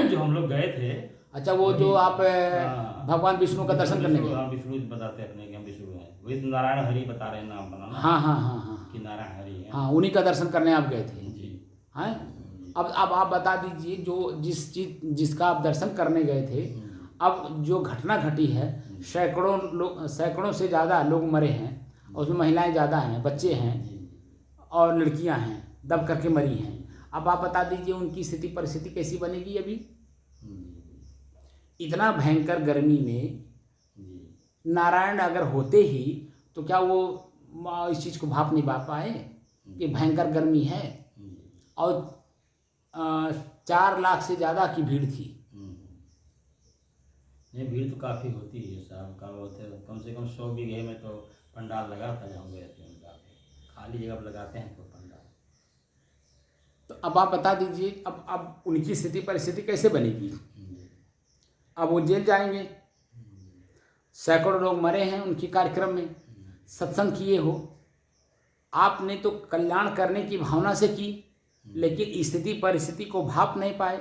जो हम लोग गए थे। अच्छा, वो जो आप हाँ, भगवान विष्णु का दर्शन करने गए। हाँ, विष्णु बताते अपने कि हम विष्णु हैं, वही तो नारायण हरि बता रहे हैं नाम अपना ना, हाँ हाँ हाँ हाँ कि नारायण हरि है। हाँ, उन्हीं का दर्शन करने आप गए थे। जी, हैं। अब आप बता दीजिए, जो जिसका आप दर्शन करने गए थे, अब जो घटना घटी है, सैकड़ों से ज़्यादा लोग मरे हैं, और उसमें महिलाएं ज़्यादा हैं, बच्चे हैं और लड़कियां हैं, दब करके मरी हैं। अब आप बता दीजिए उनकी स्थिति परिस्थिति कैसी बनेगी अभी। इतना भयंकर गर्मी में नारायण अगर होते ही तो क्या वो इस चीज़ को भाप नहीं पा पाए कि भयंकर गर्मी है, और 4 लाख से ज़्यादा की भीड़ थी। नहीं, भीड़ तो काफ़ी होती है साहब, का होते कम से कम 100 बीघे में तो पंडाल लगा था जहाँ गए थे उनका, खाली जगह पर लगाते हैं तो पंडाल। तो अब आप बता दीजिए, अब उनकी स्थिति परिस्थिति कैसे बनेगी। अब वो जेल जाएंगे, सैकड़ों लोग मरे हैं उनके कार्यक्रम में, सत्संग किए हो, आपने तो कल्याण करने की भावना से की, लेकिन स्थिति परिस्थिति को भाप नहीं पाए,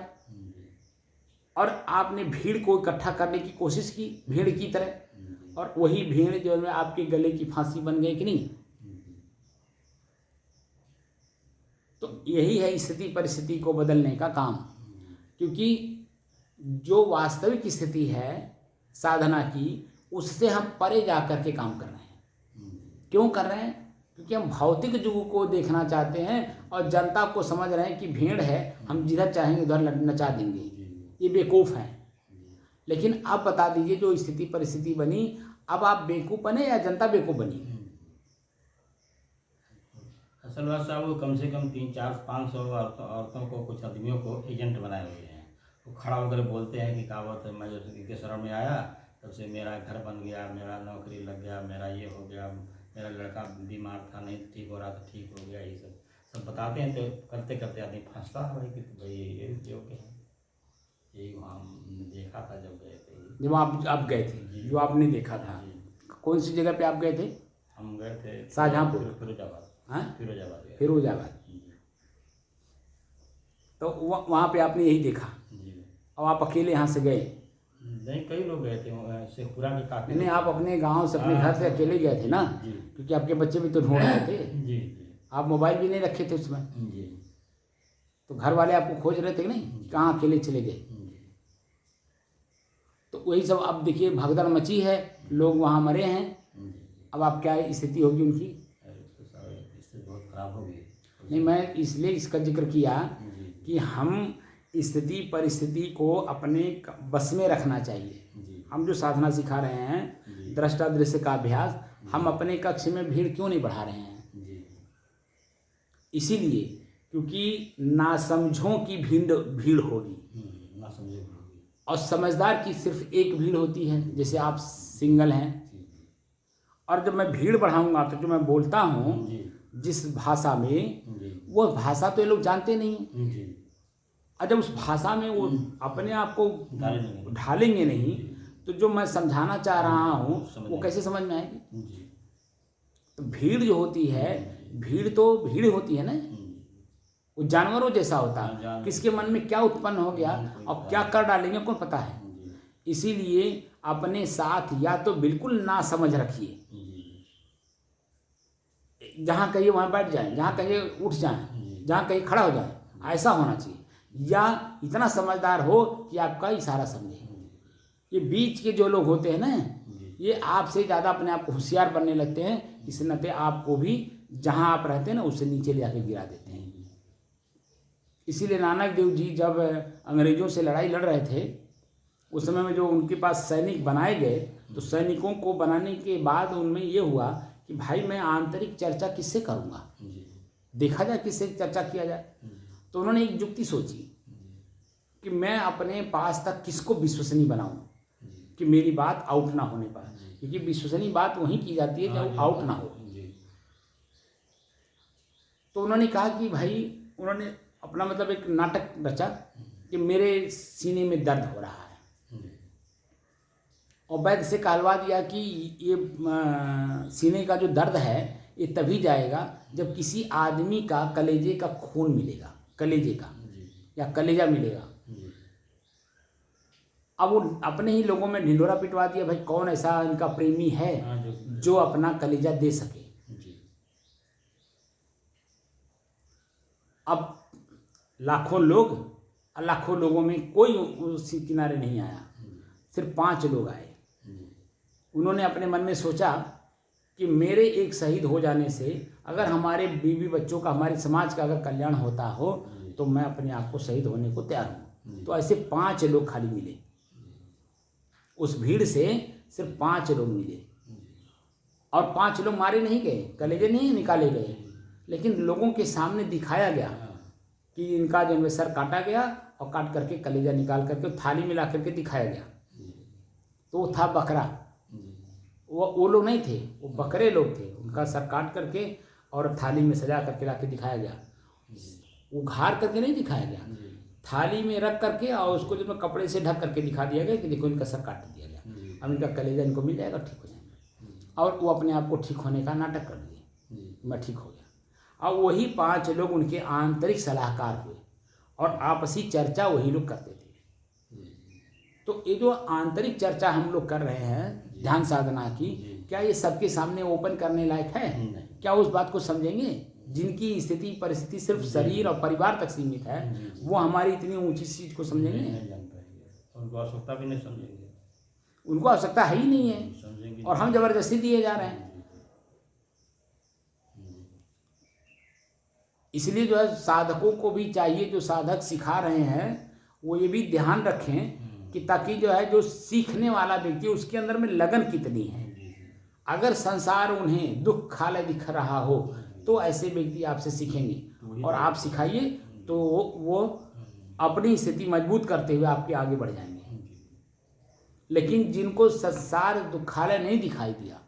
और आपने भीड़ को इकट्ठा करने की कोशिश की भीड़ की तरह, और वही भीड़ जो है आपके गले की फांसी बन गई कि नहीं। तो यही है स्थिति परिस्थिति को बदलने का काम, क्योंकि जो वास्तविक स्थिति है साधना की, उससे हम परे जा कर के काम कर रहे हैं। क्यों कर रहे हैं? क्योंकि हम भौतिक युग को देखना चाहते हैं, और जनता को समझ रहे हैं कि भीड़ है, हम जिधर चाहेंगे उधर नचा देंगे, ये बेवकूफ़ हैं। लेकिन आप बता दीजिए, जो स्थिति परिस्थिति बनी, अब आप बेवकूफ़ बने या जनता बेवकूफ़ बनी। असल बात साहब, वो कम से कम 300-400-500 औरतों को, कुछ आदमियों को एजेंट बनाए हुए हैं। वो खड़ा होकर बोलते हैं कि कहावत है, मैं जैसे इनके शरण में आया तब से मेरा घर बन गया, मेरा नौकरी लग गया, मेरा ये हो गया, मेरा लड़का बीमार था नहीं ठीक हो रहा था ठीक हो गया, ये सब बताते हैं। तो करते करते आदमी फंसता है भाई कि भाई ये योग्य है। यही वहाँ हमने देखा था जब गए थे। जब आप गए थे, जो आपने देखा था, कौन सी जगह पे आप गए थे? हम गए थे शाहजहाँपुर, फिरोजाबाद। हाँ, फिरोजाबाद। फिरोजाबाद। तो वहाँ पे आपने यही देखा, और आप अकेले यहाँ से गए? नहीं, कई लोग गए थे, शेखपुरा के काफी। नहीं, आप अपने गांव से, अपने घर से अकेले गए थे ना, क्योंकि आपके बच्चे भी तो ढूंढ रहे थे। जी, आप मोबाइल भी नहीं रखे थे उसमें, तो घर वाले आपको खोज रहे थे कि नहीं, कहाँ अकेले चले गए। तो वही सब अब देखिए, भगदड़ मची है, लोग वहाँ मरे हैं। अब आप क्या स्थिति होगी उनकी? स्थिति बहुत खराब होगी। नहीं, मैं इसलिए इसका जिक्र किया कि हम स्थिति परिस्थिति को अपने बस में रखना चाहिए। हम जो साधना सिखा रहे हैं, दृष्टा दृश्य का अभ्यास, हम अपने कक्ष में भीड़ क्यों नहीं बढ़ा रहे हैं? इसीलिए क्योंकि नासमझों की भीड़ होगी, और समझदार की सिर्फ एक भीड़ होती है। जैसे आप सिंगल हैं, और जब मैं भीड़ बढ़ाऊंगा तो जो मैं बोलता हूँ जिस भाषा में, वो भाषा तो ये लोग जानते नहीं हैं, और जब उस भाषा में वो अपने आप को ढालेंगे नहीं, तो जो मैं समझाना चाह रहा हूँ वो कैसे समझ में आएगी? तो भीड़ जो होती है, भीड़ तो भीड़ होती है ना, वो जानवरों जैसा होता है, किसके मन में क्या उत्पन्न हो गया और क्या कर डालेंगे कौन पता है। इसीलिए अपने साथ या तो बिल्कुल ना समझ रखिए, जहाँ कहिए वहाँ बैठ जाएं, जहाँ कहिए उठ जाएं, जहाँ कहिए खड़ा हो जाएं, ऐसा होना चाहिए। या इतना समझदार हो कि आपका इशारा समझे। ये बीच के जो लोग होते हैं ना, ये आपसे ज़्यादा अपने आप को होशियार बनने लगते हैं, इस नाते आपको भी जहाँ आप रहते हैं ना उससे नीचे ले जाके गिरा देते हैं। इसीलिए नानक देव जी जब अंग्रेज़ों से लड़ाई लड़ रहे थे, उस समय में जो उनके पास सैनिक बनाए गए, तो सैनिकों को बनाने के बाद उनमें ये हुआ कि भाई मैं आंतरिक चर्चा किससे करूँगा, देखा जाए किससे चर्चा किया जाए। तो उन्होंने एक युक्ति सोची कि मैं अपने पास तक किसको विश्वसनीय बनाऊं कि मेरी बात आउट ना होने पाए, क्योंकि विश्वसनीय बात वहीं की जाती है जब आउट ना हो। तो उन्होंने कहा कि भाई, उन्होंने अपना मतलब एक नाटक रचा कि मेरे सीने में दर्द हो रहा है, और वैद्य से कहलवा दिया कि ये सीने का जो दर्द है ये तभी जाएगा जब किसी आदमी का कलेजे का खून मिलेगा, कलेजे का या कलेजा मिलेगा। अब वो अपने ही लोगों में ढिंढोरा पिटवा दिया, भाई कौन ऐसा इनका प्रेमी है जो अपना कलेजा दे सके। अब लाखों लोग, लाखों लोगों में कोई उसी किनारे नहीं आया, सिर्फ 5 लोग आए। उन्होंने अपने मन में सोचा कि मेरे एक शहीद हो जाने से अगर हमारे बीवी बच्चों का, हमारे समाज का अगर कल्याण होता हो तो मैं अपने आप को शहीद होने को तैयार हूँ। तो ऐसे 5 लोग खाली मिले, उस भीड़ से सिर्फ 5 लोग मिले, और 5 लोग मारे नहीं गए, कलेजे नहीं निकाले गए, लेकिन लोगों के सामने दिखाया गया कि इनका जो सर काटा गया और काट करके कलेजा निकाल करके थाली में ला करके दिखाया गया। तो वो था बकरा, वो लोग नहीं थे, वो बकरे लोग थे। उनका सर काट करके और थाली में सजा करके ला के दिखाया गया। उघाड़ करके नहीं दिखाया गया, थाली में रख करके और उसको जो कपड़े से ढक करके दिखा दिया गया कि देखो इनका सर काट दिया गया, अब इनका कलेजा इनको मिल जाएगा, ठीक हो जाएंगे। और वो अपने आप को ठीक होने का नाटक कर दिए, मैं ठीक हो गया। अब वही 5 लोग उनके आंतरिक सलाहकार हुए और आपसी चर्चा वही लोग करते थे। तो ये जो आंतरिक चर्चा हम लोग कर रहे हैं ध्यान साधना की, क्या ये सबके सामने ओपन करने लायक है? क्या उस बात को समझेंगे? जिनकी स्थिति परिस्थिति सिर्फ शरीर और परिवार तक सीमित है, वो हमारी इतनी ऊंची चीज को समझेंगे? उनको आवश्यकता भी नहीं समझेंगे, उनको आवश्यकता है ही नहीं है, और हम जबरदस्ती दिए जा रहे हैं। इसलिए जो है साधकों को भी चाहिए, जो साधक सिखा रहे हैं वो ये भी ध्यान रखें कि ताकि जो है जो सीखने वाला व्यक्ति उसके अंदर में लगन कितनी है। अगर संसार उन्हें दुख खाले दिख रहा हो तो ऐसे व्यक्ति आपसे सीखेंगे, और आप सिखाइए तो वो अपनी स्थिति मजबूत करते हुए आपके आगे बढ़ जाएंगे। लेकिन जिनको संसार दुखालय नहीं दिखाई दिया,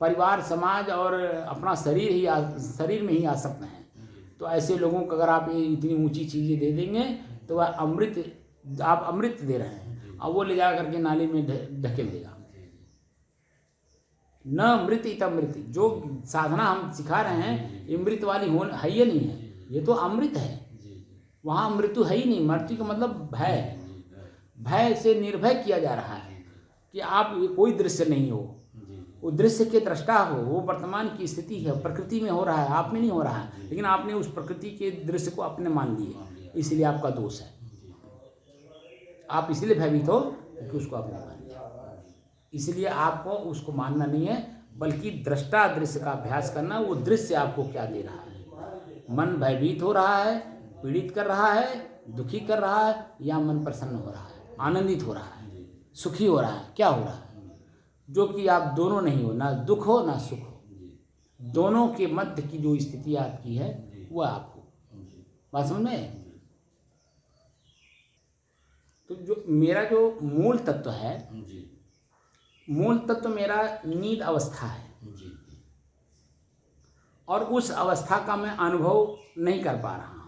परिवार समाज और अपना शरीर में ही आसक्त हैं, तो ऐसे लोगों को अगर आप ये इतनी ऊंची चीज़ें दे देंगे तो वह आप अमृत दे रहे हैं, और वो ले जा करके नाली में ढकेल देगा। न अमृत इत अमृत, जो साधना हम सिखा रहे हैं अमृत वाली है ही नहीं है, ये तो अमृत है। वहाँ मृत्यु है ही नहीं। मृत्यु का मतलब भय, भय से निर्भय किया जा रहा है कि आप कोई दृश्य नहीं हो, वो दृश्य के दृष्टा हो, वो वर्तमान की स्थिति है, प्रकृति में हो रहा है, आप में नहीं हो रहा है, लेकिन आपने उस प्रकृति के दृश्य को अपने मान लिए, इसलिए आपका दोष है। आप इसलिए भयभीत हो क्योंकि उसको आपने मान लिया। इसलिए आपको उसको मानना नहीं है, बल्कि दृष्टा दृश्य का अभ्यास करना। वो दृश्य आपको क्या दे रहा है? मन भयभीत हो रहा है, पीड़ित कर रहा है, दुखी कर रहा है, या मन प्रसन्न हो रहा है, आनंदित हो रहा है, सुखी हो रहा है, क्या हो रहा है? जो कि आप दोनों नहीं हो, ना दुख हो ना सुख हो, दोनों के मध्य की जो स्थिति आपकी है वह आप हो। बात समझ में? तो जो मेरा जो मूल तत्व है, मूल तत्व मेरा नींद अवस्था है, और उस अवस्था का मैं अनुभव नहीं कर पा रहा हूँ।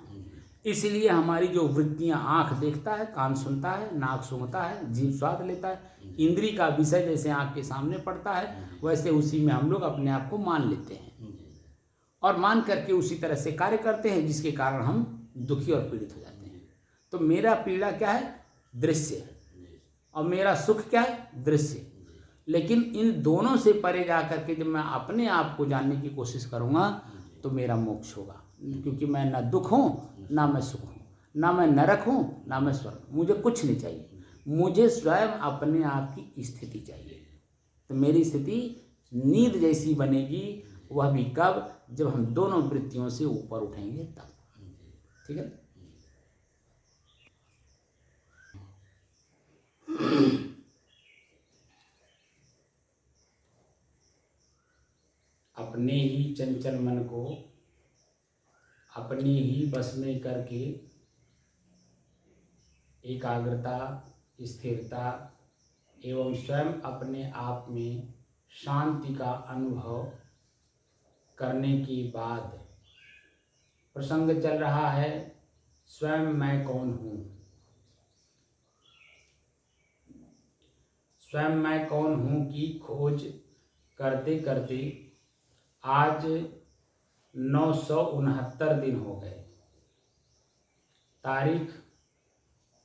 इसलिए हमारी जो वृत्तियाँ, आँख देखता है, कान सुनता है, नाक सूंघता है, जीभ स्वाद लेता है, इंद्री का विषय जैसे आँख के सामने पड़ता है, वैसे उसी में हम लोग अपने आप को मान लेते हैं, और मान करके उसी तरह से कार्य करते हैं, जिसके कारण हम दुखी और पीड़ित हो जाते हैं। तो मेरा पीड़ा क्या है? दृश्य, और मेरा सुख क्या है? दृश्य। लेकिन इन दोनों से परे जा करके जब मैं अपने आप को जानने की कोशिश करूँगा तो मेरा मोक्ष होगा, क्योंकि मैं ना दुख हूँ ना मैं सुख हूँ, ना मैं नरक हूँ ना मैं स्वर्ग, मुझे कुछ नहीं चाहिए, मुझे स्वयं अपने आप की स्थिति चाहिए। तो मेरी स्थिति नींद जैसी बनेगी, वह भी कब, जब हम दोनों वृत्तियों से ऊपर उठेंगे तब। ठीक है। अपने ही चंचल मन को अपने ही बस में करके एकाग्रता, स्थिरता एवं स्वयं अपने आप में शांति का अनुभव करने के बाद प्रसंग चल रहा है स्वयं मैं कौन हूँ। स्वयं मैं कौन हूँ की खोज करते करते आज 969 दिन हो गए। तारीख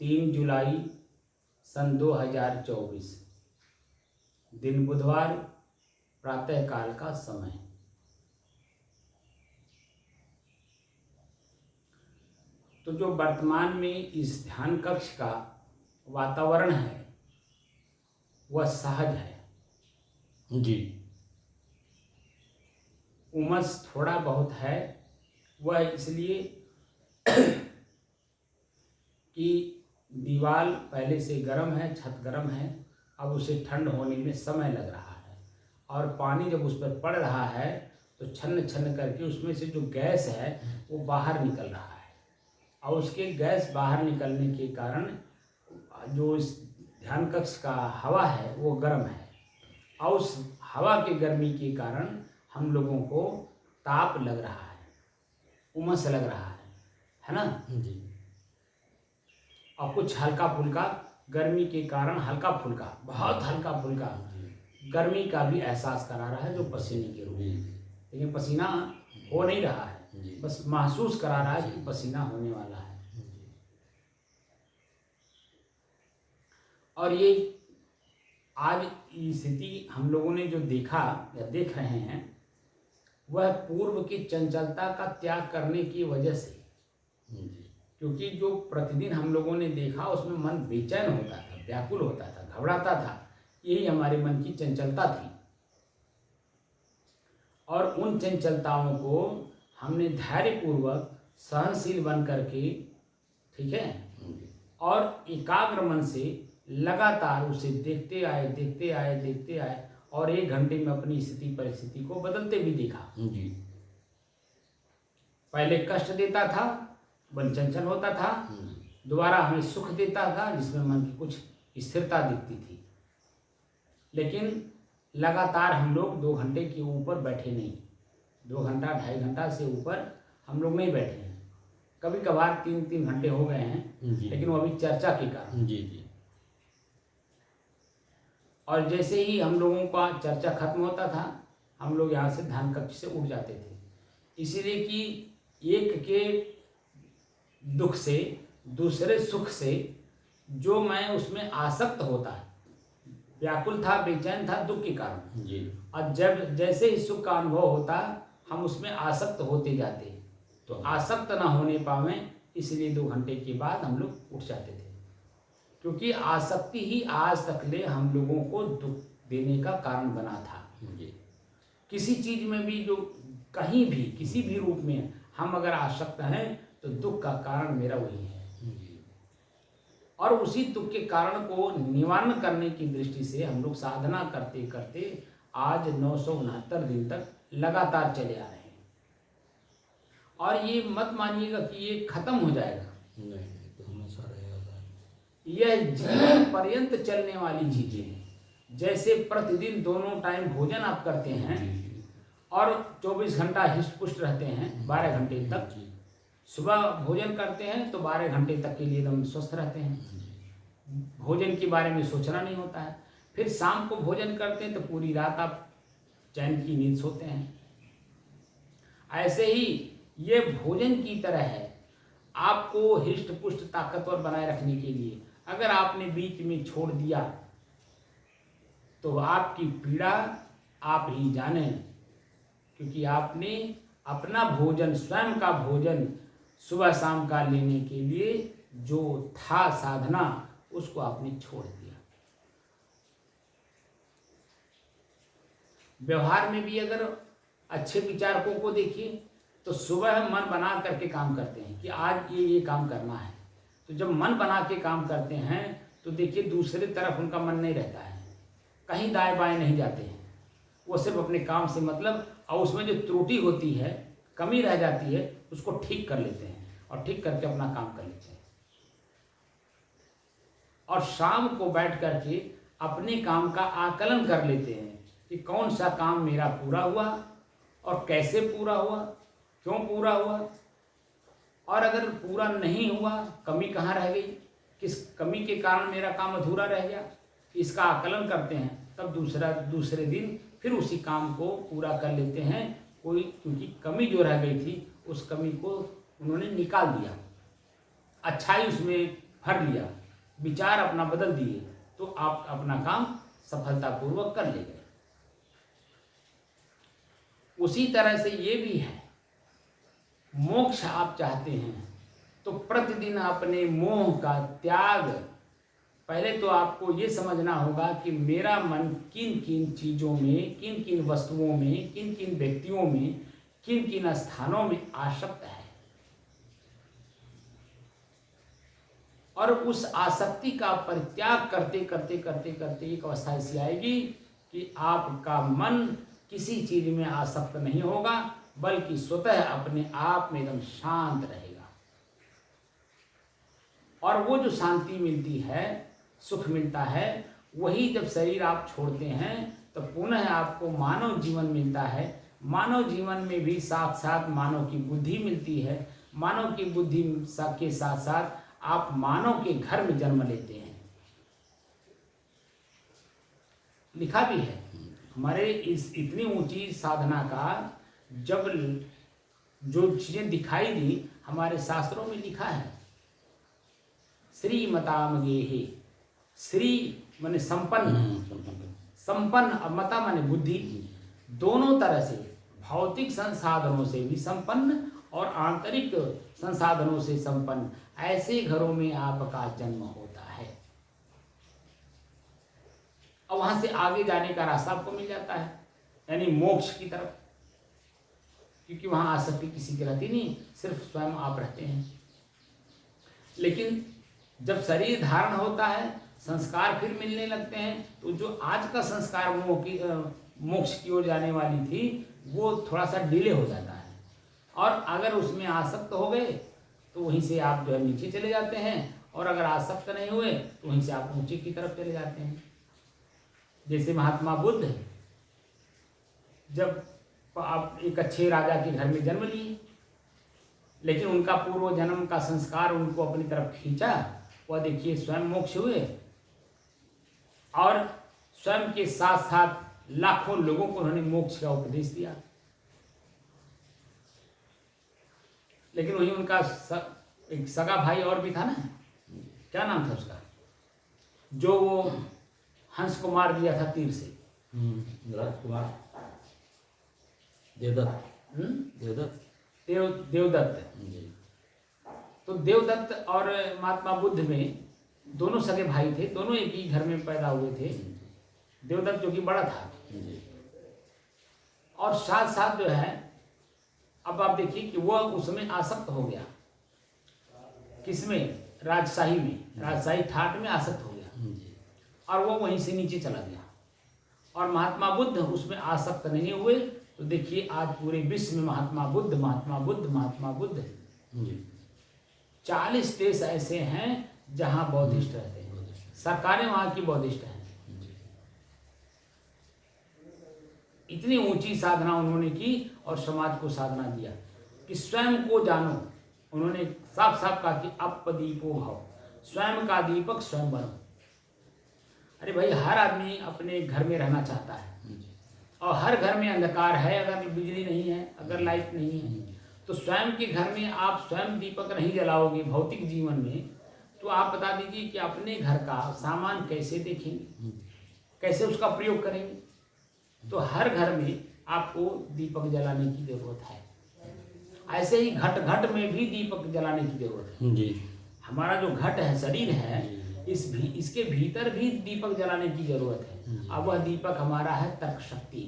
3 जुलाई सन 2024, दिन बुधवार, प्रातःकाल का समय। तो जो वर्तमान में इस ध्यान कक्ष का वातावरण है वह सहज है जी। उमस थोड़ा बहुत है, वह इसलिए कि दीवार पहले से गर्म है, छत गर्म है, अब उसे ठंड होने में समय लग रहा है और पानी जब उस पर पड़ रहा है तो छन्न छन्न करके उसमें से जो गैस है वो बाहर निकल रहा है और उसके गैस बाहर निकलने के कारण जो इस ध्यान कक्ष का हवा है वो गर्म है और उस हवा के गर्मी के कारण हम लोगों को ताप लग रहा है, उमस लग रहा है ना जी। और कुछ हल्का फुल्का गर्मी के कारण हल्का फुल्का, बहुत हल्का फुल्का गर्मी का भी एहसास करा रहा है जो पसीने के रूप में, लेकिन पसीना हो नहीं रहा है, बस महसूस करा रहा है कि पसीना होने वाला है। और ये आज स्थिति हम लोगों ने जो देखा या देख रहे हैं वह पूर्व की चंचलता का त्याग करने की वजह से, क्योंकि जो प्रतिदिन हम लोगों ने देखा उसमें मन बेचैन होता था, व्याकुल होता था, घबराता था, यही हमारे मन की चंचलता थी। और उन चंचलताओं को हमने धैर्यपूर्वक सहनशील बन करके, ठीक है, और एकाग्र मन से लगातार उसे देखते आए और 1 घंटे में अपनी स्थिति परिस्थिति को बदलते भी देखा। जी। पहले कष्ट देता था, मन चंचल होता था, दोबारा हमें सुख देता था जिसमें मन की कुछ स्थिरता दिखती थी, लेकिन लगातार हम लोग 2 घंटे के ऊपर बैठे नहीं, 2 घंटा 2.5 घंटा से ऊपर हम लोग नहीं बैठे हैं। कभी कभार 3-3 घंटे हो गए हैं, लेकिन वो अभी चर्चा के कारण। जी। और जैसे ही हम लोगों का चर्चा खत्म होता था हम लोग यहाँ से ध्यान कक्ष से उठ जाते थे, इसीलिए कि एक के दुख से दूसरे सुख से जो मैं उसमें आसक्त होता है, व्याकुल था, बेचैन था दुख के कारण जी। और जब जैसे ही सुख का अनुभव होता हम उसमें आसक्त होते जाते, तो आसक्त ना होने पावे इसलिए 2 घंटे के बाद हम लोग उठ जाते थे, क्योंकि आसक्ति ही आज तक ले हम लोगों को दुख देने का कारण बना था। किसी चीज में भी जो कहीं भी किसी भी रूप में हम अगर आसक्त हैं तो दुख का कारण मेरा वही है। और उसी दुख के कारण को निवारण करने की दृष्टि से हम लोग साधना करते करते आज 969 दिन तक लगातार चले आ रहे हैं। और ये मत मानिएगा कि ये खत्म हो जाएगा, नहीं, तो हमेशा रहेगा। यह जीवन पर्यंत चलने वाली चीजें हैं। जैसे प्रतिदिन दोनों टाइम भोजन आप करते हैं और 24 घंटा हिष्ट पुष्ट रहते हैं, 12 घंटे तक सुबह भोजन करते हैं तो 12 घंटे तक के लिए एकदम स्वस्थ रहते हैं, भोजन के बारे में सोचना नहीं होता है। फिर शाम को भोजन करते हैं तो पूरी रात आप चैन की नींद सोते हैं। ऐसे ही ये भोजन की तरह है, आपको हिष्ट पुष्ट ताकतवर बनाए रखने के लिए अगर आपने बीच में छोड़ दिया तो आपकी पीड़ा आप ही जाने, क्योंकि आपने अपना भोजन, स्वयं का भोजन सुबह शाम का लेने के लिए जो था साधना, उसको आपने छोड़ दिया। व्यवहार में भी अगर अच्छे विचारकों को देखिए तो सुबह मन बना करके काम करते हैं कि आज ये काम करना है। तो जब मन बना के काम करते हैं तो देखिए दूसरे तरफ उनका मन नहीं रहता है, कहीं दाएं बाएं नहीं जाते हैं, वो सिर्फ अपने काम से मतलब, और उसमें जो त्रुटि होती है, कमी रह जाती है, उसको ठीक कर लेते हैं और ठीक करके अपना काम कर लेते हैं। और शाम को बैठ करके अपने काम का आकलन कर लेते हैं कि कौन सा काम मेरा पूरा हुआ और कैसे पूरा हुआ, क्यों पूरा हुआ, और अगर पूरा नहीं हुआ कमी कहाँ रह गई, किस कमी के कारण मेरा काम अधूरा रह गया, इसका आकलन करते हैं। तब दूसरे दिन फिर उसी काम को पूरा कर लेते हैं। क्योंकि कमी जो रह गई थी उस कमी को उन्होंने निकाल दिया, अच्छाई उसमें भर लिया, विचार अपना बदल दिए, तो आप अपना काम सफलतापूर्वक कर ले गए। उसी तरह से ये भी है, मोक्ष आप चाहते हैं तो प्रतिदिन अपने मोह का त्याग, पहले तो आपको ये समझना होगा कि मेरा मन किन किन चीज़ों में, किन किन वस्तुओं में, किन किन व्यक्तियों में, किन किन स्थानों में आसक्त है, और उस आसक्ति का परित्याग करते करते करते करते एक अवस्था ऐसी आएगी कि आपका मन किसी चीज में आसक्त नहीं होगा, बल्कि स्वतः अपने आप में एकदम शांत रहेगा। और वो जो शांति मिलती है, सुख मिलता है, वही जब शरीर आप छोड़ते हैं तो पुनः आपको मानव जीवन मिलता है। मानव जीवन में भी साथ साथ मानव की बुद्धि मिलती है। मानव की बुद्धि के साथ साथ आप मानव के घर में जन्म लेते हैं। लिखा भी है हमारे इस इतनी ऊंची साधना का, जब जो चीजें दिखाई दी हमारे शास्त्रों में लिखा है, श्रीमताम गेहे, श्री माने संपन्न, संपन्न और मता माने बुद्धि, दोनों तरह से भौतिक संसाधनों से भी संपन्न और आंतरिक संसाधनों से संपन्न, ऐसे घरों में आपका जन्म होता है। और वहां से आगे जाने का रास्ता आपको मिल जाता है, यानी मोक्ष की तरफ, क्योंकि वहां आसक्ति किसी की रहती नहीं, सिर्फ स्वयं आप रहते हैं। लेकिन जब शरीर धारण होता है, संस्कार फिर मिलने लगते हैं, तो जो आज का संस्कार मोक्ष की ओर जाने वाली थी, वो थोड़ा सा डिले हो जाता है। और अगर उसमें आसक्त हो गए तो वहीं से आप जो है नीचे चले जाते हैं, और अगर आसक्त नहीं हुए तो वहीं से आप ऊंचे की तरफ चले जाते हैं। जैसे महात्मा बुद्ध, जब आप एक अच्छे राजा के घर में जन्म लिए, लेकिन उनका पूर्व जन्म का संस्कार उनको अपनी तरफ खींचा, वह देखिए स्वयं मोक्ष हुए, और स्वयं के साथ साथ लाखों लोगों को उन्होंने मोक्ष का उपदेश दिया। लेकिन वही उनका एक सगा भाई और भी था ना, क्या नाम था उसका, जो वो हंस को मार दिया था तीर से, राजकुमार देवदत्त, देवदत्त। तो देवदत्त और महात्मा बुद्ध में दोनों सगे भाई थे, दोनों एक ही घर में पैदा हुए थे। देवदत्त जो कि बड़ा था, और साथ साथ जो है, अब आप देखिए कि वह उसमें आसक्त हो गया, किसमें, राजशाही में, राजशाही ठाट में आसक्त हो गया, और वो वहीं से नीचे चला गया। और महात्मा बुद्ध उसमें आसक्त नहीं हुए, तो देखिए आज पूरे विश्व में महात्मा बुद्ध, महात्मा बुद्ध, महात्मा बुद्ध, 40 देश ऐसे हैं जहां बौद्धिस्ट रहते हैं, सरकारें वहां की बौद्धिस्ट हैं। इतनी ऊंची साधना उन्होंने की और समाज को साधना दिया कि स्वयं को जानो। उन्होंने साफ साफ कहा कि अपदीपो भव, स्वयं का दीपक स्वयं बनो। अरे भाई, हर आदमी अपने घर में रहना चाहता है, और हर घर में अंधकार है, अगर बिजली नहीं है, अगर लाइट नहीं है, तो स्वयं के घर में आप स्वयं दीपक नहीं जलाओगे भौतिक जीवन में, तो आप बता दीजिए कि अपने घर का सामान कैसे देखेंगे, कैसे उसका प्रयोग करेंगे। तो हर घर में आपको दीपक जलाने की जरूरत है। ऐसे ही घट घट में भी दीपक जलाने की जरूरत है। जी हमारा जो घट है, शरीर है, जी इसके भीतर भी दीपक जलाने की जरूरत है। अब वह दीपक हमारा है तर्क शक्ति।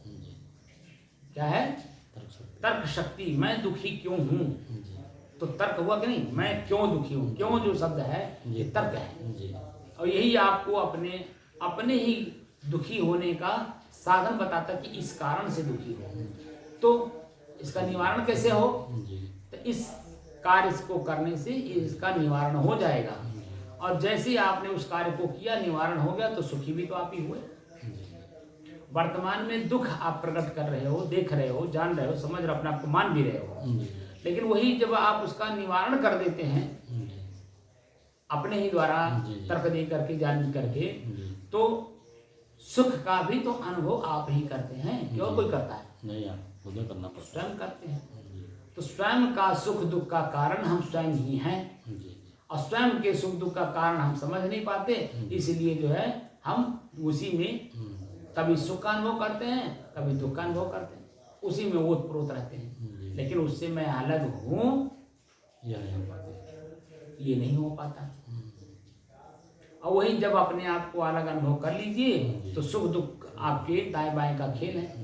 जी क्या है? तर्क शक्ति। तर्क शक्ति। मैं दुखी क्यों हूँ, जी तो तर्क हुआ कि नहीं, मैं क्यों दुखी हूँ। क्यों जो शब्द है ये तर्क है। जी और यही आपको अपने ही दुखी होने का साधन बताता कि इस कारण से दुखी हो, तो इसका निवारण कैसे हो। जी तो इस कार्य को करने से इसका निवारण हो जाएगा। और जैसे ही आपने उस कार्य को किया, निवारण हो गया, तो सुखी भी तो आप ही हुए। वर्तमान में दुख आप प्रकट कर रहे हो, देख रहे हो, जान रहे हो, समझ रहे हो, अपने आप को मान भी रहे हो। लेकिन वही जब आप उसका निवारण कर देते हैं अपने ही द्वारा तर्क दे करके, जान करके, तो सुख का भी तो अनुभव आप ही करते हैं। क्यों कोई करता है? नहीं, आप खुद करना पड़ता स्वयं करते हैं। तो स्वयं का सुख दुख का कारण हम स्वयं ही हैं। और स्वयं के सुख दुख का कारण हम समझ नहीं पाते, इसलिए जो है हम उसी में कभी सुख का अनुभव करते हैं, कभी दुख का अनुभव करते हैं, उसी में ओतप्रोत रहते हैं। लेकिन उससे मैं अलग हूँ ये नहीं हो पाता। और वही जब अपने आप को अलग अनुभव कर लीजिए, तो सुख दुख आपके दाएं बाएं का खेल है।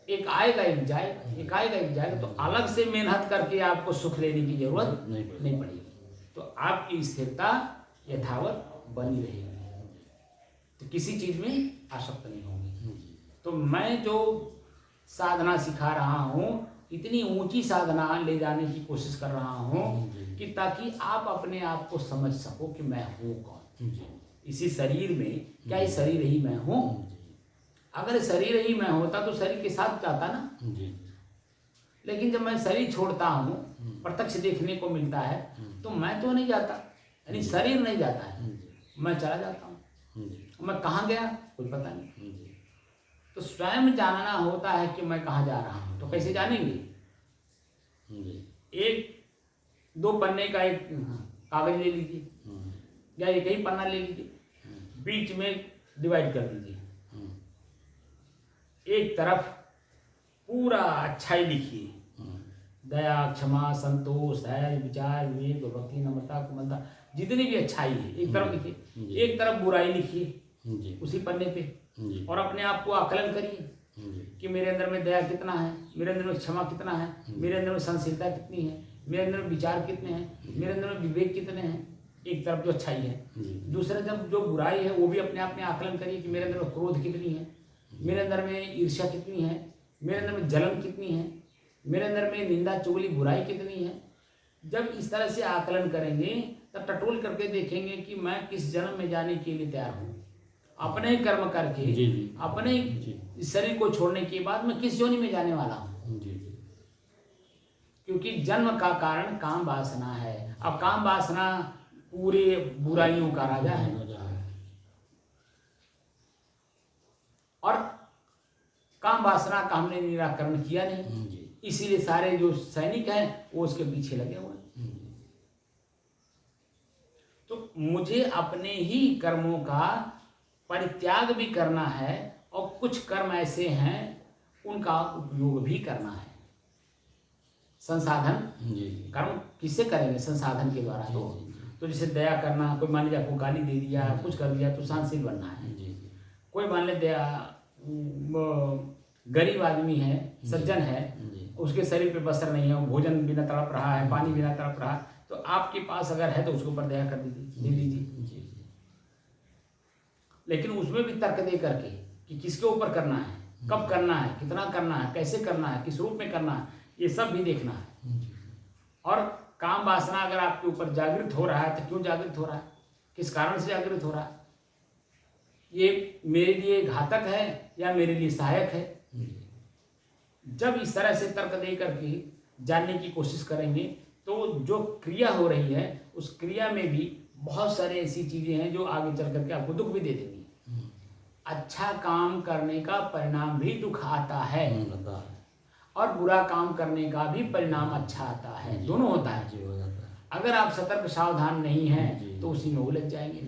एक आएगा एक जाएगा, एक आएगा एक जाएगा। तो अलग से मेहनत करके आपको सुख लेने की जरूरत नहीं पड़ेगी। तो आपकी स्थिरता यथावत बनी रहेगी, तो किसी चीज में आसक्त नहीं होगी। तो मैं जो साधना सिखा रहा हूँ, इतनी ऊंची साधना ले जाने की कोशिश कर रहा हूँ कि ताकि आप अपने आप को समझ सको कि मैं हूँ कौन। इसी शरीर में, क्या ये शरीर ही मैं हूँ? अगर शरीर ही मैं होता तो शरीर के साथ जाता ना। लेकिन जब मैं शरीर छोड़ता हूँ, प्रत्यक्ष देखने को मिलता है, तो मैं तो नहीं जाता, यानी शरीर नहीं जाता है, मैं चला जाता हूँ। मैं कहाँ गया कुछ पता नहीं। तो स्वयं जानना होता है कि मैं कहाँ जा रहा हूँ। तो कैसे जानेंगे? एक दो पन्ने का एक कागज ले लीजिए, या एक ही पन्ना ले लीजिए, बीच में डिवाइड कर दीजिए। एक तरफ पूरा अच्छाई लिखिए, दया, क्षमा, संतोष, धैर्य, विचार, विवेक, भक्ति, नम्रता, कोमलता, जितनी भी अच्छाई है एक तरफ लिखिए। एक तरफ बुराई लिखिए उसी पन्ने पे, और अपने आप को आकलन करिए कि मेरे अंदर में दया कितना है, मेरे अंदर में क्षमा कितना है, मेरे अंदर में सहनशीलता कितनी है, मेरे अंदर में विचार कितने हैं, मेरे अंदर में विवेक कितने हैं। एक तरफ जो अच्छाई है, दूसरे तरफ जो बुराई है वो भी अपने आप में आकलन करिए कि मेरे अंदर में क्रोध कितनी है, मेरे अंदर में ईर्ष्या कितनी है, मेरे अंदर में जलन कितनी है, मेरे अंदर में निंदा चुगली बुराई कितनी है। जब इस तरह से आकलन करेंगे, तब टटोल करके देखेंगे कि मैं किस जन्म में जाने के लिए तैयार हूँ। अपने ही कर्म करके अपने ही शरीर को छोड़ने के बाद मैं किस योनि में जाने वाला हूँ। क्योंकि जन्म का कारण काम वासना है। अब काम वासना पूरे बुराइयों का राजा है, और काम वासना का हमने निराकरण किया नहीं, इसीलिए सारे जो सैनिक हैं वो उसके पीछे लगे हुए हैं। तो मुझे अपने ही कर्मों का परित्याग भी करना है, और कुछ कर्म ऐसे हैं उनका उपयोग भी करना है। संसाधन कर्म किससे करेंगे? संसाधन के द्वारा। तो जैसे दया करना, कोई मान लीजिए आपको गाली दे दिया, कुछ कर दिया, तो सहनशील बनना है। कोई मान ले दया, गरीब आदमी है, सज्जन है, उसके शरीर पे बसर नहीं है, वो भोजन बिना तड़प रहा है, पानी बिना तड़प रहा है, तो आपके पास अगर है तो उसके ऊपर दया कर दीजिए, दे दीजिए। लेकिन उसमें भी तर्क दे करके कि किसके ऊपर करना है, कब करना है, कितना करना है, कैसे करना है, किस रूप में करना है, ये सब भी देखना है। और काम वासना अगर आपके ऊपर जागृत हो रहा है तो क्यों जागृत हो रहा है, किस कारण से जागृत हो रहा है, ये मेरे लिए घातक है या मेरे लिए सहायक है। जब इस तरह से तर्क दे करके जानने की कोशिश करेंगे, तो जो क्रिया हो रही है उस क्रिया में भी बहुत सारी ऐसी चीजें हैं जो आगे चल करके आपको दुख भी दे देंगी। अच्छा काम करने का परिणाम भी दुख आता है, और बुरा काम करने का भी परिणाम अच्छा आता है, दोनों होता है। अगर आप सतर्क सावधान नहीं हैं तो उसी में उलझ जाएंगे।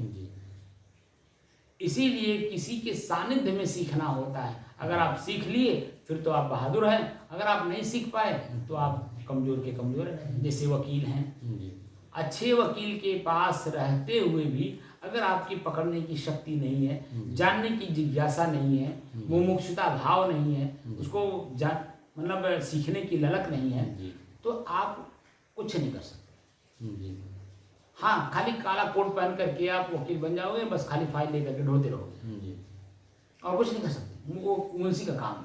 इसीलिए किसी के सानिध्य में सीखना होता है। अगर आप सीख लिए फिर तो आप बहादुर हैं, अगर आप नहीं सीख पाए तो आप कमज़ोर के कमज़ोर हैं। जैसे वकील हैं, अच्छे वकील के पास रहते हुए भी अगर आपकी पकड़ने की शक्ति नहीं है, जानने की जिज्ञासा नहीं है, मुमुक्षुता भाव नहीं है, उसको मतलब सीखने की ललक नहीं है, तो आप कुछ नहीं कर सकते। हाँ, खाली काला कोट पहन करके आप वकील बन जाओगे, बस खाली फाइल लेकर के ढोते रहोगे और कुछ नहीं कर सकते, वो मुंशी का काम है।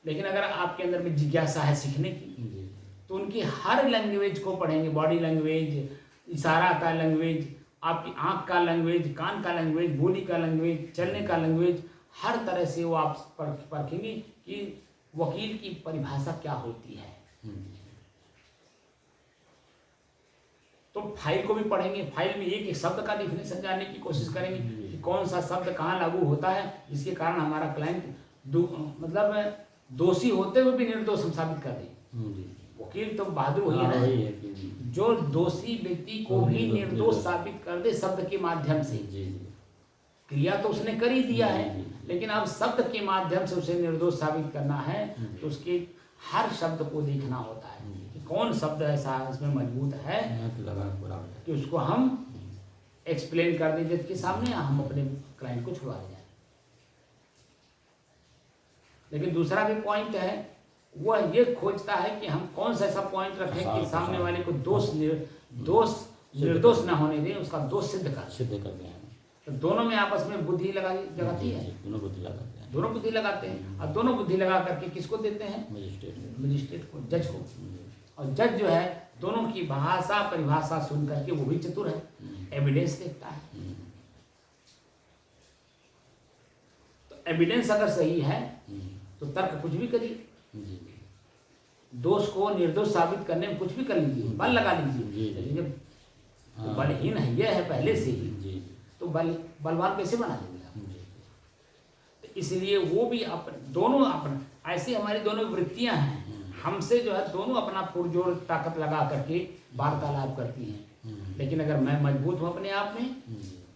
लेकिन अगर आपके अंदर में जिज्ञासा है सीखने की, तो उनकी हर लैंग्वेज को पढ़ेंगे, बॉडी लैंग्वेज, इशारा का लैंग्वेज, आपकी आँख का लैंग्वेज, कान का लैंग्वेज, बोली का लैंग्वेज, चलने का लैंग्वेज, हर तरह से वो आप परखेंगे कि वकील की परिभाषा क्या होती है। तो फाइल को भी पढ़ेंगे, फाइल में एक एक शब्द का डिफिनेशन जानने की कोशिश करेंगे कि कौन सा शब्द कहाँ लागू होता है, जिसके कारण हमारा क्लाइंट मतलब दोषी होते हुए भी निर्दोष हम साबित कर दें। वकील तो बहादुर वही है ना, जो दोषी व्यक्ति को भी निर्दोष साबित कर दे शब्द के माध्यम से। क्रिया तो उसने कर ही दिया है, लेकिन अब शब्द के माध्यम से उसे निर्दोष साबित करना है, तो उसके हर शब्द को देखना होता है कि कौन शब्द ऐसा इसमें मजबूत है कि उसको हम एक्सप्लेन कर दें जज के सामने, हम अपने क्लाइंट को छुड़वा दें। लेकिन दूसरा भी पॉइंट है, वह ये खोजता है कि हम कौन सा ऐसा पॉइंट रखें कि सामने वाले को निर्दोष न होने दें, उसका दोष सिद्ध कर दें। तो दोनों में आपस में बुद्धि लगाती है, दोनों बुद्धि लगाते हैं, और दोनों बुद्धि लगा करके किसको देते हैं? मजिस्ट्रेट को, जज को। और जज जो है दोनों की भाषा परिभाषा सुन करके वो भी चतुर है, एविडेंस देखता है। तो एविडेंस अगर सही है तो तर्क कुछ भी करिए, दोष को निर्दोष साबित करने में कुछ भी कर लीजिए, बल लगा लीजिए। लेकिन जब बलहीन है ये है पहले से ही, तो बलवान कैसे बना देंगे आप? तो इसलिए वो भी दोनों अपना ऐसी हमारी दोनों वृत्तियां हैं, हमसे जो है दोनों अपना पुरजोर ताकत लगा करके वार्तालाप करती हैं। लेकिन अगर मैं मजबूत हूँ अपने आप में,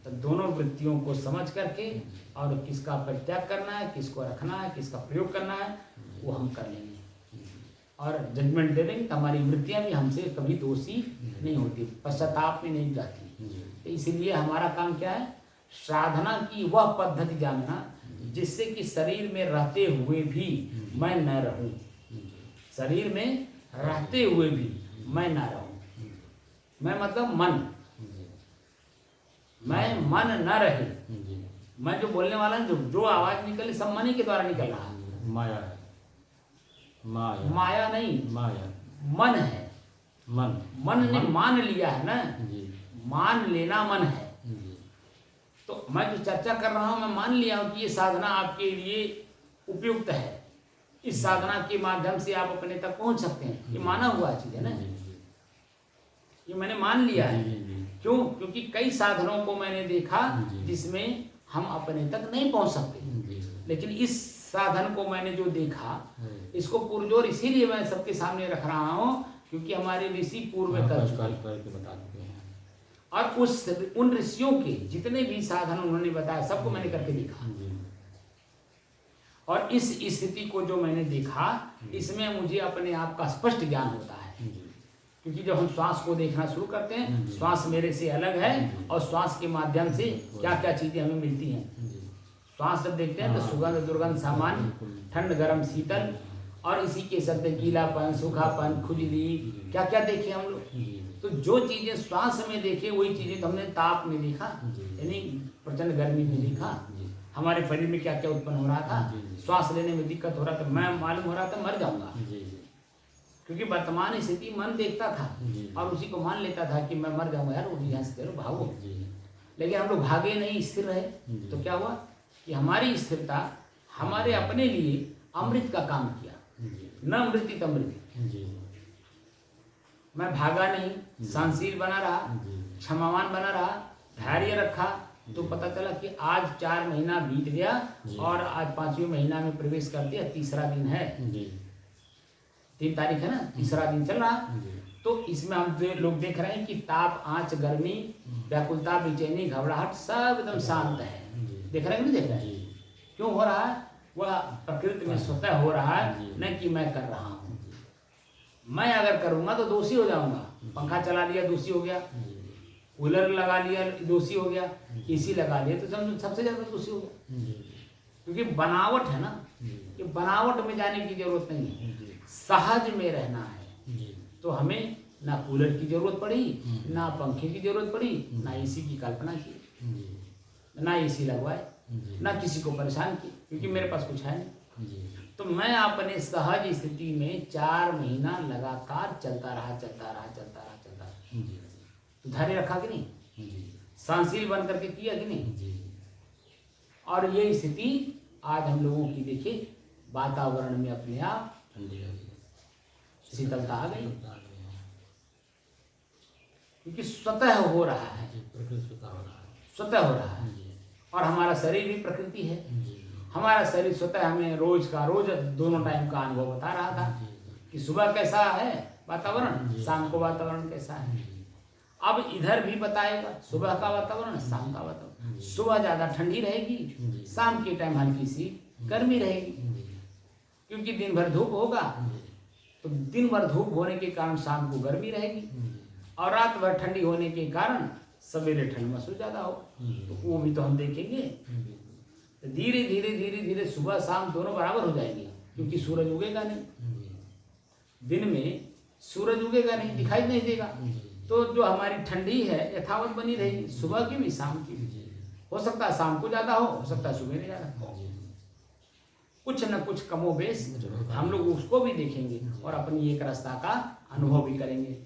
तो दोनों वृत्तियों को समझ करके और किसका परित्याग करना है, किसको रखना है, किसका प्रयोग करना है, वो हम कर लेंगे और जजमेंट दे देंगे। तो हमारी वृत्तियाँ भी हमसे कभी दोषी नहीं होती, पश्चाताप में नहीं जाती। तो इसीलिए हमारा काम क्या है? साधना की वह पद्धति जानना जिससे कि शरीर में रहते हुए भी मैं न रहूं, शरीर में रहते हुए भी मैं न रहूं। मैं मतलब मन, मैं मन न रहे। मैं जो बोलने वाला है, जो आवाज निकले सब मन ही के द्वारा निकल रहा है। माया है, माया नहीं, मन है। मन ने मान लिया है ना, मान लेना मन है। तो मैं जो चर्चा कर रहा हूं, मैं मान लिया हूं कि ये साधना आपके लिए उपयुक्त है, इस साधना के माध्यम से आप अपने तक पहुंच सकते हैं। ये माना हुआ चीज है ना, ये मैंने मान लिया है। क्यों? क्योंकि कई साधनों को मैंने देखा जिसमें हम अपने तक नहीं पहुंच सकते, लेकिन इस साधन को मैंने जो देखा, इसको पुरजोर इसीलिए मैं सबके सामने रख रहा हूँ क्योंकि हमारे ऋषि पूर्व में कर चुके हैं, और उन ऋषियों के जितने भी साधन उन्होंने बताया सबको मैंने करके देखा। और इस स्थिति को जो मैंने देखा, इसमें मुझे अपने आप का स्पष्ट ज्ञान होता है। क्योंकि जब हम श्वास को देखना शुरू करते हैं, श्वास मेरे से अलग है और श्वास के माध्यम से क्या क्या चीजें हमें मिलती हैं। श्वास जब देखते हैं तो सुगंध दुर्गंध सामान्य, ठंड गर्म शीतल, और इसी के साथ गीलापन सूखापन खुजली, क्या क्या देखे हम लोग। तो जो चीजें श्वास में देखे वही चीजें तो हमने ताप में देखा, यानी प्रचंड गर्मी में देखा, हमारे शरीर में क्या क्या उत्पन्न हो रहा था, श्वास लेने में दिक्कत हो रहा था, मैं मालूम हो रहा था मर जाऊंगा। क्योंकि वर्तमान स्थिति मन देखता था और उसी को मान लेता था कि मैं मर जाऊंगा, यार वो यहाँ से करो भागो। लेकिन हम लोग भागे नहीं, स्थिर रहे। तो क्या हुआ कि हमारी स्थिरता हमारे अपने लिए अमृत का काम किया, न अमृति तमृति। मैं भागा नहीं, सहनशील बना रहा, क्षमावान बना रहा, धैर्य रखा। तो पता चला कि आज 4 महीना बीत गया और आज 5वें महीना में प्रवेश कर दिया, तीसरा दिन है, 3 तारीख है ना, तीसरा दिन चल रहा। तो इसमें हम लोग देख रहे हैं कि ताप, आँच, गर्मी, व्याकुलता, बेचैनी, घबराहट सब एकदम शांत है। देख रहे हैं कि नहीं देख रहे हैं? क्यों हो रहा है? वह प्रकृति में स्वतः हो रहा है, न कि मैं कर रहा हूँ। मैं अगर करूँगा तो दोषी हो जाऊँगा। पंखा चला लिया दोषी हो गया, कूलर लगा लिया दोषी हो गया, एसी लगा लिया तो समझो सबसे ज़्यादा दोषी हो गया। क्योंकि बनावट है ना, कि बनावट में जाने की जरूरत नहीं है, सहज में रहना है। तो हमें ना कूलर की जरूरत पड़ी, ना पंखे की जरूरत पड़ी, ना एसी की कल्पना की, ना एसी लगवाए, ना किसी को परेशान की, क्योंकि मेरे पास कुछ है नहीं। तो मैं अपने सहज स्थिति में 4 महीना लगातार चलता रहा। तो धैर्य रखा कि नहीं? सहनशील बन करके किया कि नहीं? और ये स्थिति आज हम लोगों की देखिए, वातावरण में अपने आप शीतलता आ गई, क्योंकि स्वतः हो रहा है, स्वतः हो रहा है। और हमारा शरीर भी प्रकृति है। हमारा शरीर स्वतः हमें रोज का रोज दोनों टाइम का अनुभव बता रहा था कि सुबह कैसा है वातावरण, शाम को वातावरण कैसा है। अब इधर भी बताएगा सुबह का वातावरण, शाम का वातावरण। सुबह ज़्यादा ठंडी रहेगी, शाम के टाइम हल्की सी गर्मी रहेगी, क्योंकि दिन भर धूप होगा। तो दिन भर धूप होने के कारण शाम को गर्मी रहेगी, और रात भर ठंडी होने के कारण सवेरे ठंड महसूस ज़्यादा हो। तो वो भी तो हम देखेंगे। तो धीरे धीरे सुबह शाम दोनों बराबर हो जाएंगे, क्योंकि सूरज उगेगा नहीं, दिन में सूरज उगेगा नहीं, दिखाई नहीं देगा। तो जो हमारी ठंडी है यथावत बनी रहेगी, सुबह की भी शाम की भी। हो सकता है शाम को ज़्यादा हो सकता है सुबह ज़्यादा हो, कुछ न कुछ कमोबेश हम लोग उसको भी देखेंगे और अपनी एक रसता का अनुभव भी करेंगे।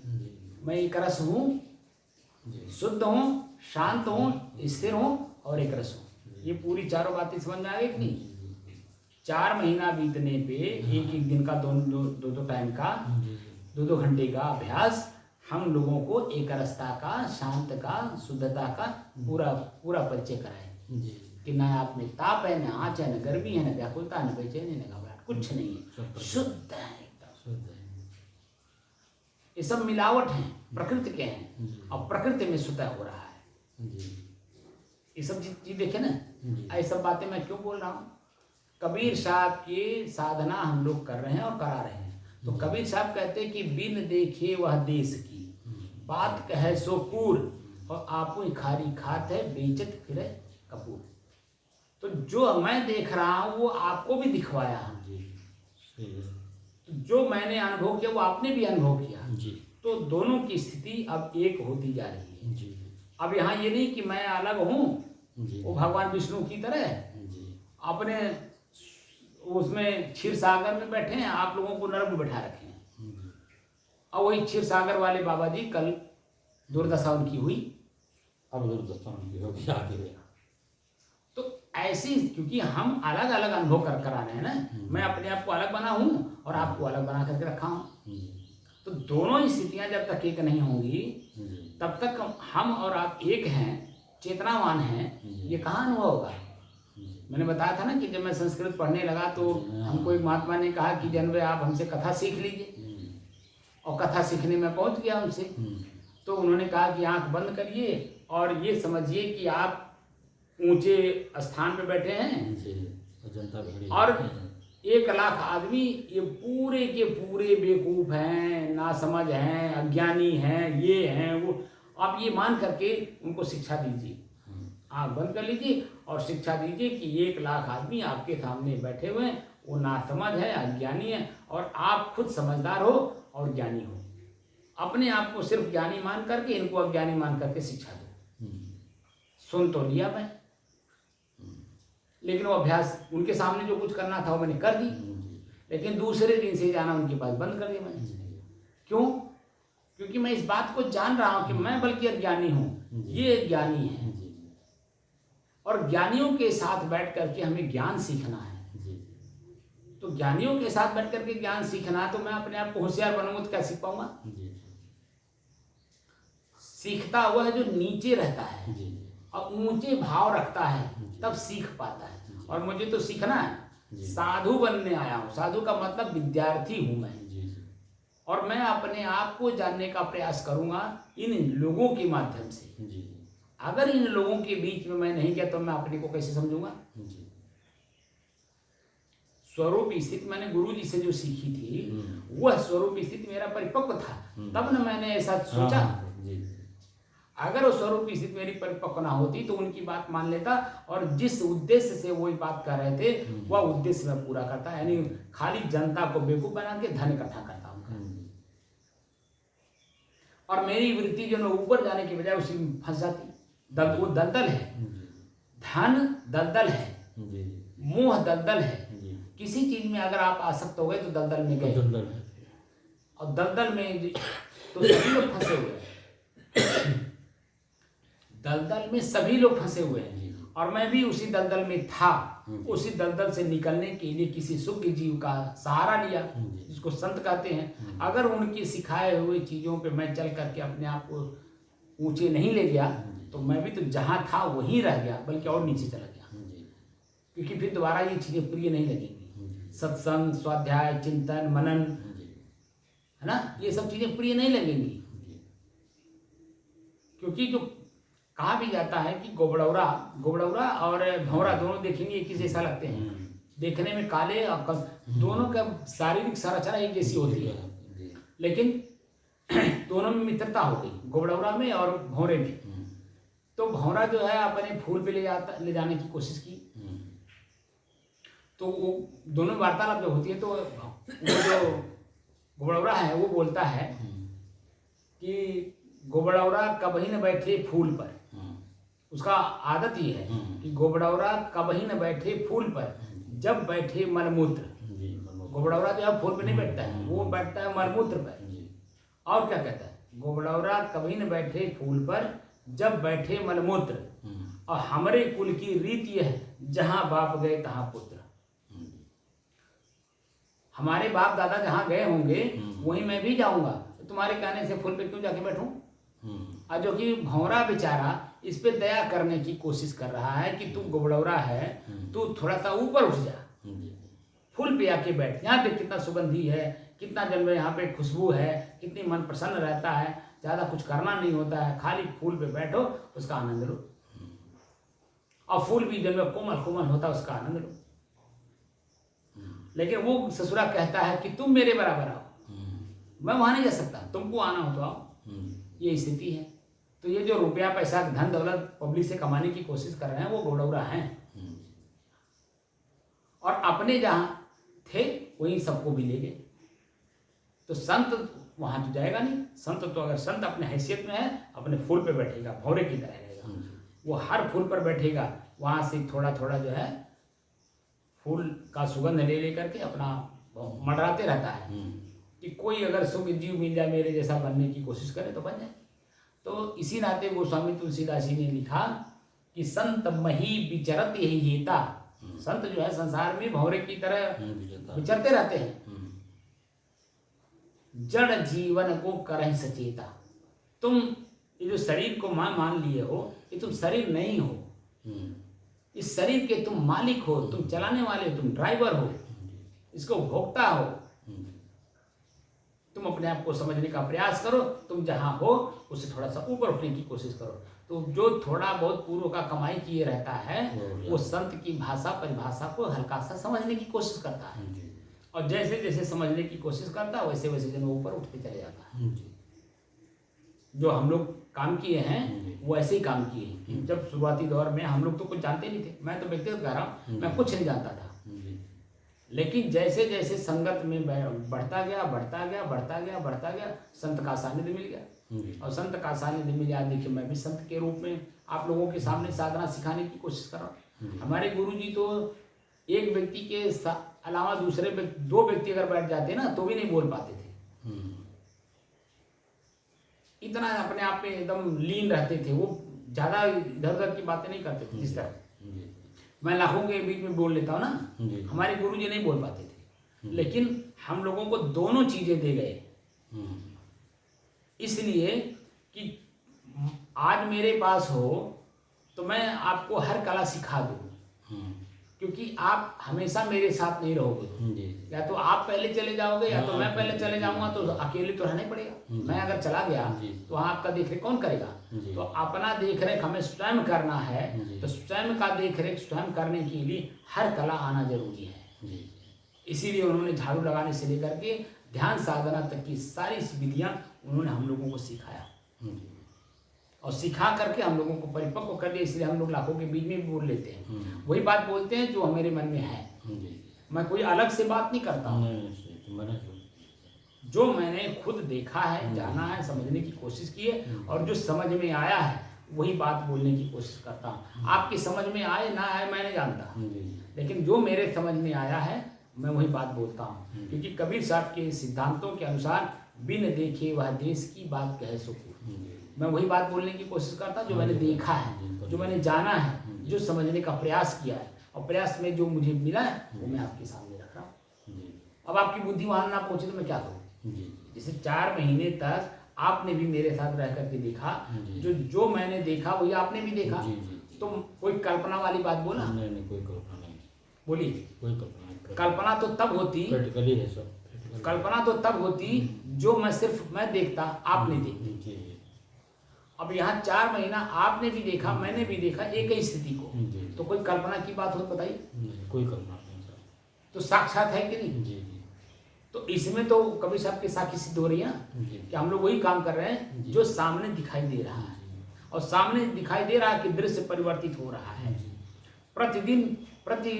मैं एक रस हूँ, शुद्ध हूँ, शांत हूँ, स्थिर हूँ और एक रस हूँ। ये पूरी चारों बातें समझ में आ गई कि नहीं? 4 महीना बीतने पे एक दिन का दो टाइम का 2 घंटे का अभ्यास हम लोगों को एक रसता का, शांत का, शुद्धता का पूरा परिचय कराए कि न आप में ताप है, न आँच है, न गर्मी है, न व्याकुलता, न बेचैनी, न घबराहट, कुछ नहीं है, शुद्ध है एकदम। ये सब मिलावट है, प्रकृति के हैं, और प्रकृति में स्वतः हो रहा है। ये सब चीज देखे ना, ऐसी सब बातें मैं क्यों बोल रहा हूँ? कबीर साहब की साधना हम लोग कर रहे हैं और करा रहे हैं। तो कबीर साहब कहते हैं कि बिन देखे वह देश की बात कहे सो कूर, और आपो खारी खात है बेचत फिरे कपूर। तो जो मैं देख रहा हूँ वो आपको भी दिखवाया, तो जो मैंने अनुभव किया वो आपने भी अनुभव किया। तो दोनों की स्थिति अब एक होती जा रही है। अब यहाँ ये नहीं कि मैं अलग हूँ, वो भगवान विष्णु की तरह अपने उसमें क्षीर सागर में बैठे हैं, आप लोगों को नर्क में बैठा रखे हैं। और वही क्षीर सागर वाले बाबा जी कल दुर्दशा उनकी हुई, अब दुर्दशा उनकी हो गया आगे। तो ऐसी, क्योंकि हम अलग अलग अनुभव कर रहे हैं ना, मैं अपने आप को अलग बना हूँ और आपको अलग बना करके रखा हूँ। तो दोनों ही स्थितियाँ जब तक एक नहीं होंगी तब तक हम और आप एक हैं, चेतनावान हैं, ये कहाँ अनुभव होगा? मैंने बताया था ना कि जब मैं संस्कृत पढ़ने लगा तो हमको एक महात्मा ने कहा कि जनवे आप हमसे कथा सीख लीजिए, और कथा सीखने में पहुंच गया उनसे। तो उन्होंने कहा कि आंख बंद करिए और ये समझिए कि आप ऊंचे स्थान पे बैठे हैं और 1 लाख आदमी ये पूरे के पूरे बेवकूफ़ हैं, नासमझ हैं, अज्ञानी हैं, ये हैं वो। आप ये मान करके उनको शिक्षा दीजिए, आँख बंद कर लीजिए और शिक्षा दीजिए कि 1 लाख आदमी आपके सामने बैठे हुए हैं, वो नासमझ है, अज्ञानी है, और आप खुद समझदार हो और ज्ञानी हो। अपने आप को सिर्फ ज्ञानी मान करके इनको अज्ञानी मान करके शिक्षा दो। सुन तो लिया मैं, लेकिन वो अभ्यास उनके सामने जो कुछ करना था वो मैंने कर दी, लेकिन दूसरे दिन से जाना उनके पास बंद कर दिया मैंने। क्यों? क्योंकि मैं इस बात को जान रहा हूं कि मैं बल्कि अज्ञानी हूं, ये ज्ञानी है, और ज्ञानियों के साथ बैठ करके हमें ज्ञान सीखना है। तो ज्ञानियों के साथ बैठ करके ज्ञान सीखना है, तो मैं अपने आप को होशियार बनूंगा तो क्या सीख पाऊंगा? सीखता हुआ है जो नीचे रहता है और ऊंचे भाव रखता है तब सीख पाता है। और मुझे तो सीखना है, साधु बनने आया हूँ। साधु का मतलब विद्यार्थी हूँ मैं, और मैं अपने आप को जानने का प्रयास करूंगा इन लोगों के माध्यम से। जी अगर इन लोगों के बीच में मैं नहीं गया तो मैं अपने को कैसे समझूंगा? जी स्वरूप स्थिति मैंने गुरु जी से जो सीखी थी वह स्वरूप स्थिति मेरा परिपक्व था, तब न मैंने ऐसा सोचा। जी अगर वो स्वरूप स्थिति मेरी परिपक्व ना होती तो उनकी बात मान लेता और जिस उद्देश्य से वो बात कर रहे थे वह उद्देश्य मैं पूरा करता, यानी खाली जनता को बेवकूफ बना के धन इकट्ठा करता उनका। और मेरी वृत्ति जो है ऊपर जाने की बजाय उसी में फंस जाती। वो दलदल है, धन दलदल है, मोह दलदल है। किसी चीज में अगर आप आसक्त हो गए तो दलदल में गए, और दलदल में तो सभी लोग फंसे हुए हैं। दलदल में सभी लोग फंसे हुए हैं और मैं भी उसी दलदल में था। उसी दलदल से निकलने के लिए किसी सुखी जीव का सहारा लिया, जिसको संत कहते हैं। अगर उनकी सिखाए हुए चीजों पे मैं चल करके अपने आप को ऊंचे नहीं ले गया तो मैं भी तो जहां था वहीं रह गया, बल्कि और नीचे चला गया, क्योंकि फिर दोबारा ये चीजें प्रिय नहीं लगेंगी। सत्संग, स्वाध्याय, चिंतन, मनन, है ना, ये सब चीजें प्रिय नहीं लगेंगी। क्योंकि जो कहा भी जाता है कि गोबड़ौरा और भंवरा दोनों देखेंगे एक ही जैसा लगते हैं, देखने में काले और दोनों का शारीरिक संरचना एक जैसी होती है, लेकिन दोनों में मित्रता हो गई, गोबड़ौरा में और भंवरे में। तो भंवरा जो है अपने फूल पे ले जाने की कोशिश की, तो वो दोनों वार्तालाप जब होती है तो वो जो गोबड़ौरा है वो बोलता है कि गोबड़ौरा कभी न बैठे फूल पर। उसका आदत ही है कि गोबड़ौरा कभी न बैठे फूल पर, जब बैठे मलमूत्र। गोबड़ौरा जो है फूल पे नहीं बैठता है, वो बैठता है मलमूत्र पर। और क्या कहता है, गोबड़ौरा कभी न बैठे फूल पर, जब बैठे मलमूत्र, और हमारे कुल की रीत यह है, जहां बाप गए तहां पुत्र। हमारे बाप दादा जहां गए होंगे वहीं मैं भी जाऊंगा, तो तुम्हारे कहने से फूल पे क्यों जाके बैठूं? और जो कि भंवरा बेचारा इस पे दया करने की कोशिश कर रहा है कि तू गोबड़ौरा है, तू थोड़ा सा ऊपर उठ जा, फूल पे आके बैठ, यहाँ पे कितना सुगंधी है, कितना जन्म यहाँ पे खुशबू है, कितनी मन प्रसन्न रहता है, ज्यादा कुछ करना नहीं होता है, खाली फूल पे बैठो, उसका आनंद लो। और फूल भी जन्म कोमल कोमल होता है, उसका आनंद लो। लेकिन वो ससुरा कहता है कि तुम मेरे बराबर आओ, मैं वहां नहीं जा सकता, तुमको आना हो तो आओ। ये स्थिति है। तो ये जो रुपया पैसा धन दौलत पब्लिक से कमाने की कोशिश कर रहे हैं वो गोबड़ौरा हैं, और अपने जहां थे वहीं सबको भी ले गए। तो संत वहां तो जाएगा नहीं। संत तो अगर संत अपने हैसियत में है, अपने फूल पे बैठेगा, भौरे की तरह रहेगा, वो हर फूल पर बैठेगा, वहां से थोड़ा थोड़ा जो है फूल का सुगंध ले लेकर के अपना मंडराते रहता है कि कोई अगर सुख जीव मिल जाए मेरे जैसा बनने की कोशिश करे तो बन जाए। तो इसी नाते गोस्वामी तुलसीदास जी ने लिखा कि संत मही विचरत यही हेता। संत जो है संसार में भंवरे की तरह विचरते रहते हैं, जड़ जीवन को करहि सचेता। तुम ये जो शरीर को मान लिए हो, ये तुम शरीर नहीं हो, इस शरीर के तुम मालिक हो, तुम चलाने वाले हो, तुम ड्राइवर हो, इसको भोगता हो। तुम अपने आप को समझने का प्रयास करो, तुम जहां हो उससे थोड़ा सा ऊपर उठने की कोशिश करो। तो जो थोड़ा बहुत पूर्व का कमाई किए रहता है वो संत की भाषा परिभाषा को हल्का सा समझने की कोशिश करता है, और जैसे जैसे समझने की कोशिश करता है वैसे वैसे जब ऊपर उठते चले जाता है। जो हम लोग काम किए हैं वो ऐसे ही काम किए हैं। जब शुरुआती दौर में हम लोग तो कुछ जानते नहीं थे, मैं तो व्यक्तिगत कह रहा हूँ, मैं कुछ नहीं जानता था। लेकिन जैसे जैसे संगत में बढ़ता गया, संत का सानिध्य मिल गया, और संत का सानिध्य मिल गया। देखिए मैं भी संत के रूप में आप लोगों के सामने साधना सिखाने की कोशिश कर रहा हूँ। हमारे गुरुजी तो एक व्यक्ति के अलावा दूसरे दो व्यक्ति अगर बैठ जाते ना तो भी नहीं बोल पाते थे, इतना अपने आप में एकदम लीन रहते थे। वो ज्यादा इधर उधर की बातें नहीं करते थे। जिस तरह मैं लाखों के बीच में बोल लेता हूँ ना, हमारे गुरुजी नहीं बोल पाते थे, लेकिन हम लोगों को दोनों चीजें दे गए, इसलिए कि आज मेरे पास हो तो मैं आपको हर कला सिखा दूँ, क्योंकि आप हमेशा मेरे साथ नहीं रहोगे। जी या तो आप पहले चले जाओगे या तो मैं पहले चले जाऊंगा, तो अकेले तो रहना ही पड़ेगा। मैं अगर चला गया तो आपका देख रेख कौन करेगा? तो अपना देख रेख हमें स्वयं करना है। तो स्वयं का देख रेख स्वयं करने के लिए हर कला आना जरूरी है। इसीलिए उन्होंने झाड़ू लगाने से लेकर के ध्यान साधना तक की सारी विधियां उन्होंने हम लोगों को सिखाया और सिखा करके हम लोगों को परिपक्व कर दिया। इसलिए हम लोग लाखों के बीच में भी बोल लेते हैं, वही बात बोलते हैं जो मेरे मन में है। मैं कोई अलग से बात नहीं करता हूँ, जो मैंने खुद देखा है, जाना है, समझने की कोशिश की है और जो समझ में आया है वही बात बोलने की कोशिश करता हूँ। आपकी समझ में आए ना आए मैं नहीं जानता, लेकिन जो मेरे समझ में आया है मैं वही बात बोलता हूँ। क्योंकि कबीर साहब के सिद्धांतों के अनुसार बिन देखे वह देश की बात कह सकूँ। मैं वही बात बोलने की कोशिश करता हूँ जो मैंने देखा है, जो मैंने जाना है, जो समझने का प्रयास किया है और प्रयास में जो मुझे मिला है वो मैं आपके सामने रख रहा हूँ। अब आपकी बुद्धि वहां ना पहुंचे तो मैं क्या करूँ? जैसे 4 महीने तक आपने भी मेरे साथ रह करके देखा, जो मैंने देखा वही आपने भी देखा। तो कोई कल्पना वाली बात बोला? नहीं, कोई कल्पना नहीं बोली। कोई कल्पना कल्पना तो तब होती, प्रैक्टिकली है सब। कल्पना तो तब होती जो मैं देखता, आप नहीं देखते। अब यहाँ 4 महीना आपने भी देखा, मैंने भी देखा एक ही स्थिति को, तो कोई कल्पना की बात हो बताइए? कोई कल्पना नहीं सर। तो साक्षात है कि नहीं? तो इसमें तो कबीर साहब की साखी सिद्ध हो रही है कि हम लोग वही काम कर रहे हैं जो सामने दिखाई दे रहा है और सामने दिखाई दे रहा है कि दृश्य परिवर्तित हो रहा है। प्रतिदिन प्रति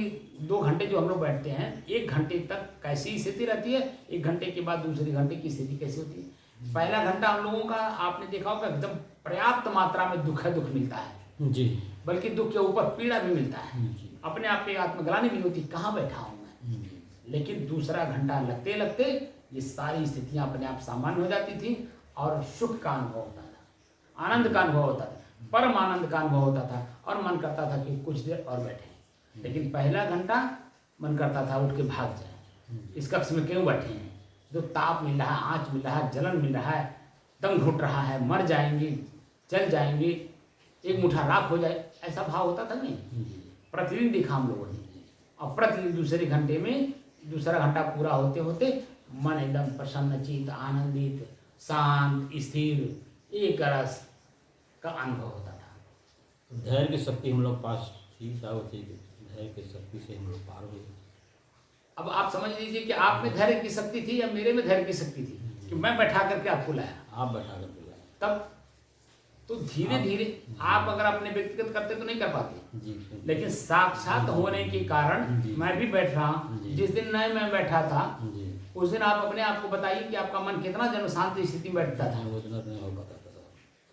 2 घंटे जो हम लोग बैठते हैं, 1 घंटे तक कैसी स्थिति रहती है, 1 घंटे के बाद दूसरे घंटे की स्थिति कैसी होती है। पहला घंटा हम लोगों का आपने देखा होगा एकदम पर्याप्त मात्रा में दुख मिलता है जी, बल्कि दुख के ऊपर पीड़ा भी मिलता है, अपने आप पे आत्मग्लानि भी होती, कहाँ बैठा हूँ मैं। लेकिन दूसरा घंटा लगते लगते ये सारी स्थितियां अपने आप सामान्य हो जाती थी और सुख का अनुभव होता था, आनंद का अनुभव होता था, परम आनंद का अनुभव होता था और मन करता था कि कुछ देर और बैठे। लेकिन पहला घंटा मन करता था उठ के भाग जाए, इस कक्ष में क्यों बैठे हैं, जो ताप मिल रहा है, आँच मिल रहा है, जलन मिल रहा है, दम घुट रहा है, मर जाएंगे, जल जाएंगे, एक मुठ्ठा राख हो जाए, ऐसा भाव होता था नहीं। प्रतिदिन दिखा हम लोगों ने और प्रतिदिन दूसरे घंटे में दूसरा घंटा पूरा होते होते मन एकदम प्रसन्नचित, आनंदित, शांत, स्थिर, एक रस का अनुभव होता था। धैर्य की शक्ति हम लोग पास थी, धैर्य की शक्ति से हम लोग पार हुए। अब आप समझ लीजिए कि आप में धैर्य की शक्ति थी या मेरे में धैर्य की शक्ति थी कि मैं बैठा करके आपको लाया। आप बैठा कर लाया तब तो धीरे धीरे आप अगर अपने व्यक्तिगत करते तो नहीं कर पाते, लेकिन साक्षात होने के कारण मैं भी बैठ रहा हूँ। जिस दिन नहीं मैं बैठा था उस दिन आप अपने आप को बताइए कि आपका मन कितना जन शांत स्थिति में बैठता था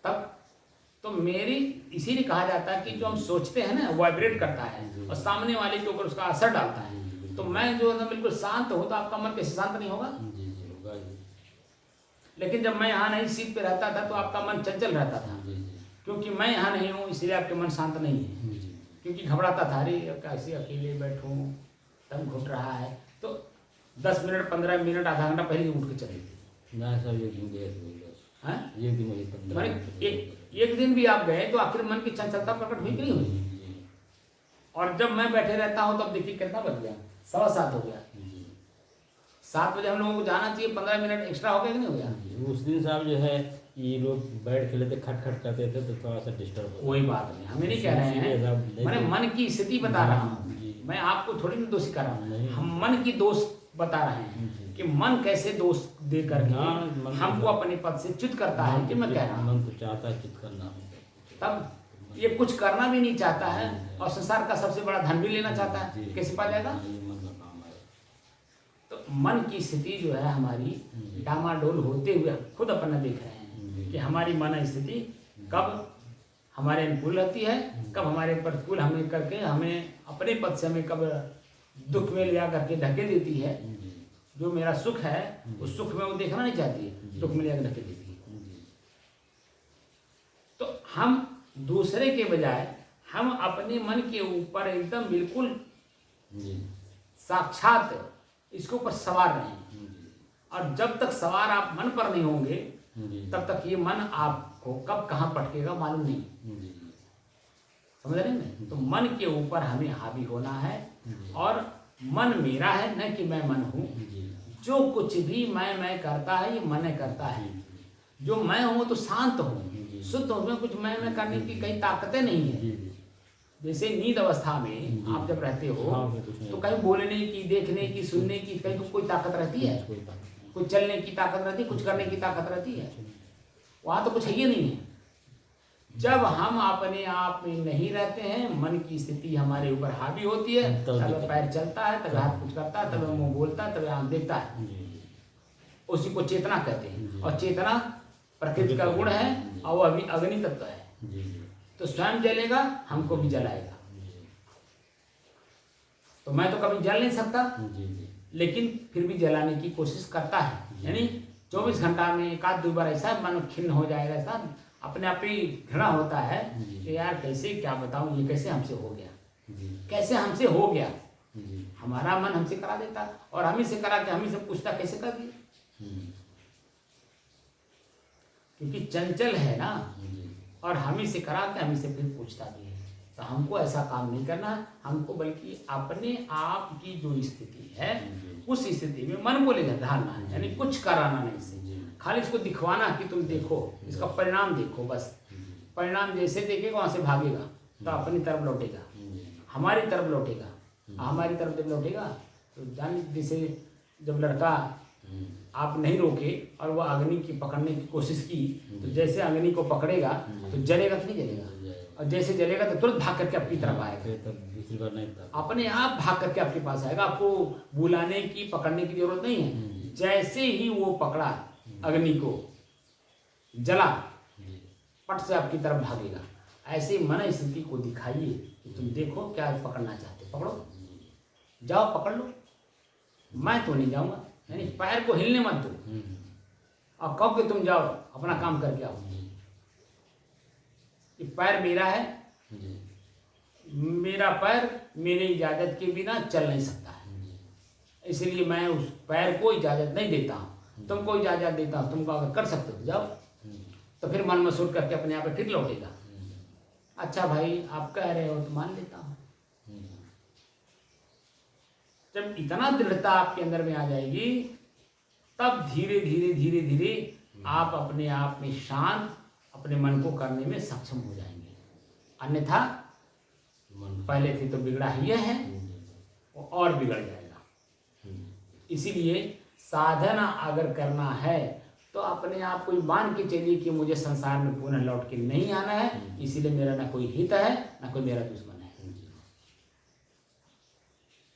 तब। तो मेरी इसीलिए कहा जाता है कि जो हम सोचते हैं ना वाइब्रेट करता है और सामने वाले के ऊपर उसका असर डालता है। तो मैं जो है बिल्कुल शांत हो तो आपका मन कैसे शांत नहीं होगा? लेकिन जब मैं यहाँ नहीं सीट पे रहता था तो आपका मन चंचल रहता था, क्योंकि मैं यहाँ नहीं हूँ इसलिए आपके मन शांत नहीं है, क्योंकि घबराता था, अरे कैसे अकेले बैठूँ, दम घुट रहा है। तो 10 मिनट 15 मिनट आधा घंटा पहले उठ के चले थे ना सर। एक दिन भी आप गए तो आखिर मन की चंचलता प्रकट हुई कि नहीं हुई? और जब मैं बैठे रहता हूँ तब देखिए कितना बज गया, 7:15 हो गया। 7 बजे हम लोगों को जाना चाहिए, 15 मिनट एक्स्ट्रा हो गया कि नहीं हो गया? उस दिन साहब जो है ये लोग बैठ के लेते खट करते थे तो थोड़ा सा डिस्टर्ब हो। कोई बात नहीं, हमें नहीं कह रहे हैं, मैंने मन की स्थिति बता रहा हूँ, मैं आपको थोड़ी ना दोषी कर रहा हूँ। हम मन की दोष बता रहे हैं कि मन कैसे दोष दे करके हमको अपने पद से च्युत करता है। कि मैं कह रहा हूँ मन तो चाहता है च्युत करना, तब ये कुछ करना भी नहीं चाहता है और संसार का सबसे बड़ा धन भी लेना चाहता है, कैसे पा जाएगा? तो मन की स्थिति जो है हमारी डामाडोल होते हुए खुद अपना देख रहे हैं कि हमारी मन स्थिति कब हमारे अनुकूल रहती है, कब हमारे प्रतिकूल हमें करके हमें अपने पद से हमें कब दुख में ले करके ढके देती है। जो मेरा सुख है उस सुख में वो देखना नहीं चाहती है, दुख में ले ढके देती है। तो हम दूसरे के बजाय हम अपने मन के ऊपर एकदम बिल्कुल साक्षात इसके ऊपर सवार रहें, और जब तक सवार आप मन पर नहीं होंगे तब तक ये मन आपको कब कहाँ पटकेगा मालूम नहीं। समझ रहे हैं? तो मन के ऊपर हमें हावी होना है, और मन मेरा है, न कि मैं मन हूँ। जो कुछ भी मैं करता है, ये मन करता है। जो मैं हूँ तो शांत हूँ, शुद्ध हूँ, उसमें कुछ मैं करने की कई ताकतें नहीं है। जैसे नींद अवस्था में आप जब रहते हो तो कहीं बोलने की, देखने की, सुनने की कहीं तो कोई ताकत रहती है, कुछ चलने की ताकत रहती है, कुछ करने की ताकत रहती है। वहाँ तो कुछ है ही नहीं है। जब हम अपने आप में नहीं रहते हैं, मन की स्थिति हमारे ऊपर हावी होती है, तब पैर चलता है, तब हाथ कुछ करता है, तब मुंह बोलता है, तब आँख देखता है। उसी को चेतना कहते हैं, और चेतना प्रकृति का गुण है, और वो अभी अग्नि तत्व है। तो स्वयं जलेगा, हमको भी जलाएगा। तो मैं तो कभी जल नहीं सकता, लेकिन फिर भी जलाने की कोशिश करता है। यानी 24 घंटा में एक आध 2 बार ऐसा मन खिन्न हो जाएगा, ऐसा अपने आप ही घृणा होता है कि यार कैसे, क्या बताऊं, ये कैसे हमसे हो गया, कैसे हमसे हो गया। हमारा मन हमसे करा देता, और हम ही से करा के हम ही से पूछता कैसे कर दिया, क्योंकि चंचल है ना, और हम ही से करा के हम ही से फिर पूछता भी है। तो हमको ऐसा काम नहीं करना है, हमको बल्कि अपने आप की जो स्थिति है उस स्थिति में मन को ले ढालना है। यानी कुछ कराना नहीं से, खाली इसको दिखवाना कि तुम देखो, इसका परिणाम देखो, बस परिणाम जैसे देखेगा वहाँ से भागेगा, तो अपनी तरफ लौटेगा, हमारी तरफ लौटेगा। हमारी तरफ जब लौटेगा तो जान, जैसे जब लड़का आप नहीं रोके और वो अग्नि की पकड़ने की कोशिश की, तो जैसे अग्नि को पकड़ेगा तो जलेगा कि नहीं जलेगा, और जैसे जलेगा तो तुरंत भाग करके आपकी तरफ आएगा, अपने आप भाग करके आपके पास आएगा। आपको बुलाने की, पकड़ने की जरूरत नहीं है। जैसे ही वो पकड़ा अग्नि को, जला, पट से आपकी तरफ भागेगा। ऐसे मन स्थिति को दिखाइए कि तुम देखो क्या पकड़ना चाहते, पकड़ो, जाओ पकड़ लो, मैं तो नहीं जाऊंगा। यानी पैर को हिलने मत दो, और कब के तुम जाओ अपना काम करके आओ। ये पैर मेरा है, मेरा पैर मेरे इजाजत के बिना चल नहीं सकता है, इसलिए मैं उस पैर को इजाजत नहीं देता हूँ। तुमको इजाजत देता हूँ, तुमको अगर कर सकते हो तो जाओ। तो फिर मन मसूर करके अपने आप फिर लौटेगा। अच्छा भाई आप कह रहे हो तो मान लेता हूँ। जब इतना दृढ़ता आपके अंदर में आ जाएगी, तब धीरे धीरे धीरे धीरे आप अपने आप में शांत, अपने मन को करने में सक्षम हो जाएंगे। अन्यथा पहले से तो बिगड़ा ही है, और बिगड़ जाएगा। इसीलिए साधना अगर करना है तो अपने आप को मान के चलिए कि मुझे संसार में पुनः लौट के नहीं आना है, इसीलिए मेरा ना कोई हित है, ना कोई मेरा दुश्मन है।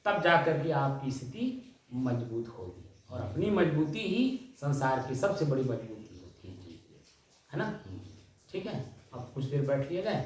तब जाकर के आपकी स्थिति मजबूत होगी, और अपनी मजबूती ही संसार की सबसे बड़ी मजबूती होती है ना। ठीक है, अब कुछ देर बैठ लिएगा।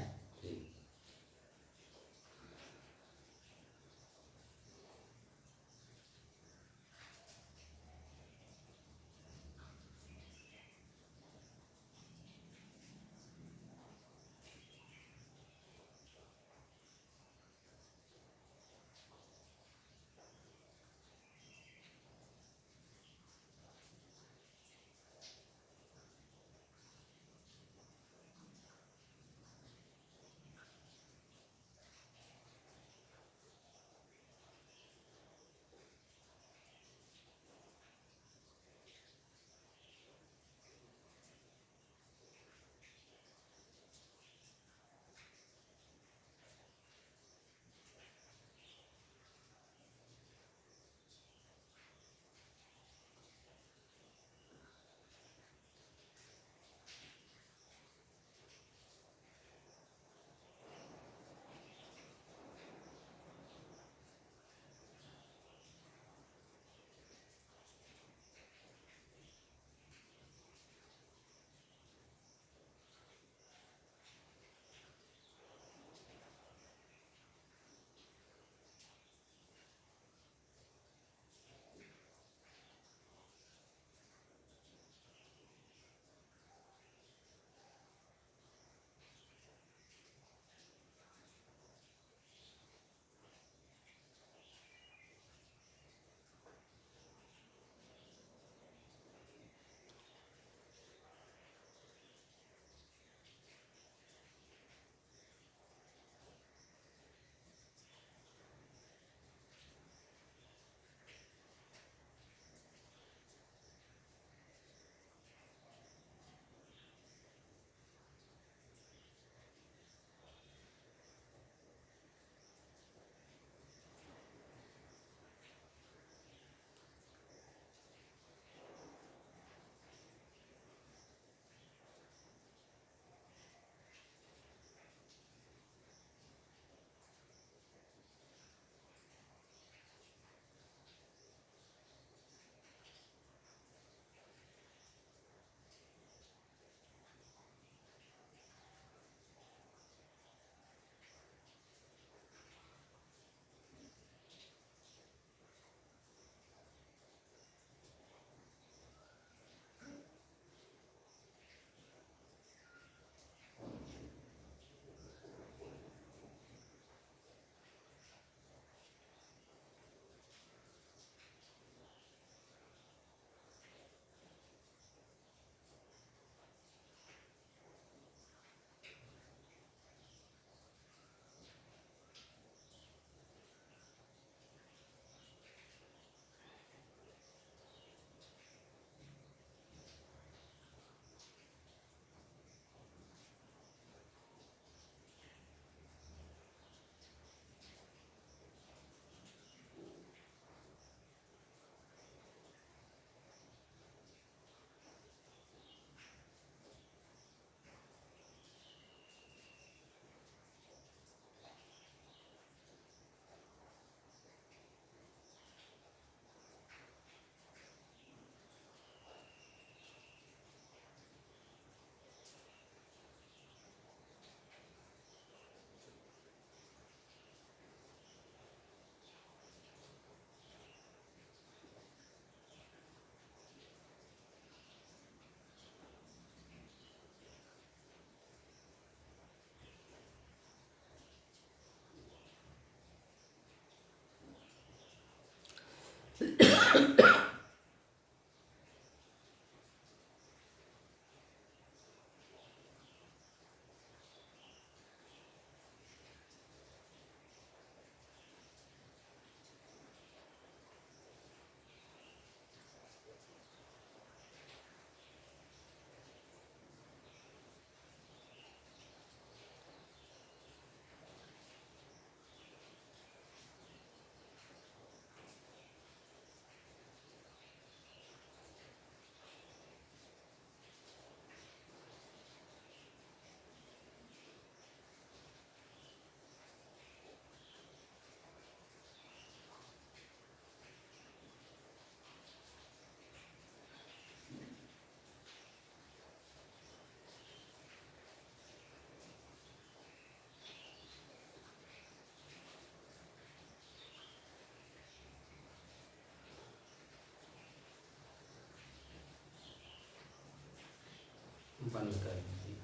बंद कर दीजिए।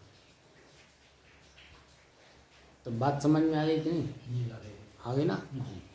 तो बात समझ में आ गई कि नहीं? जी आ रही है। आ गई ना? जी।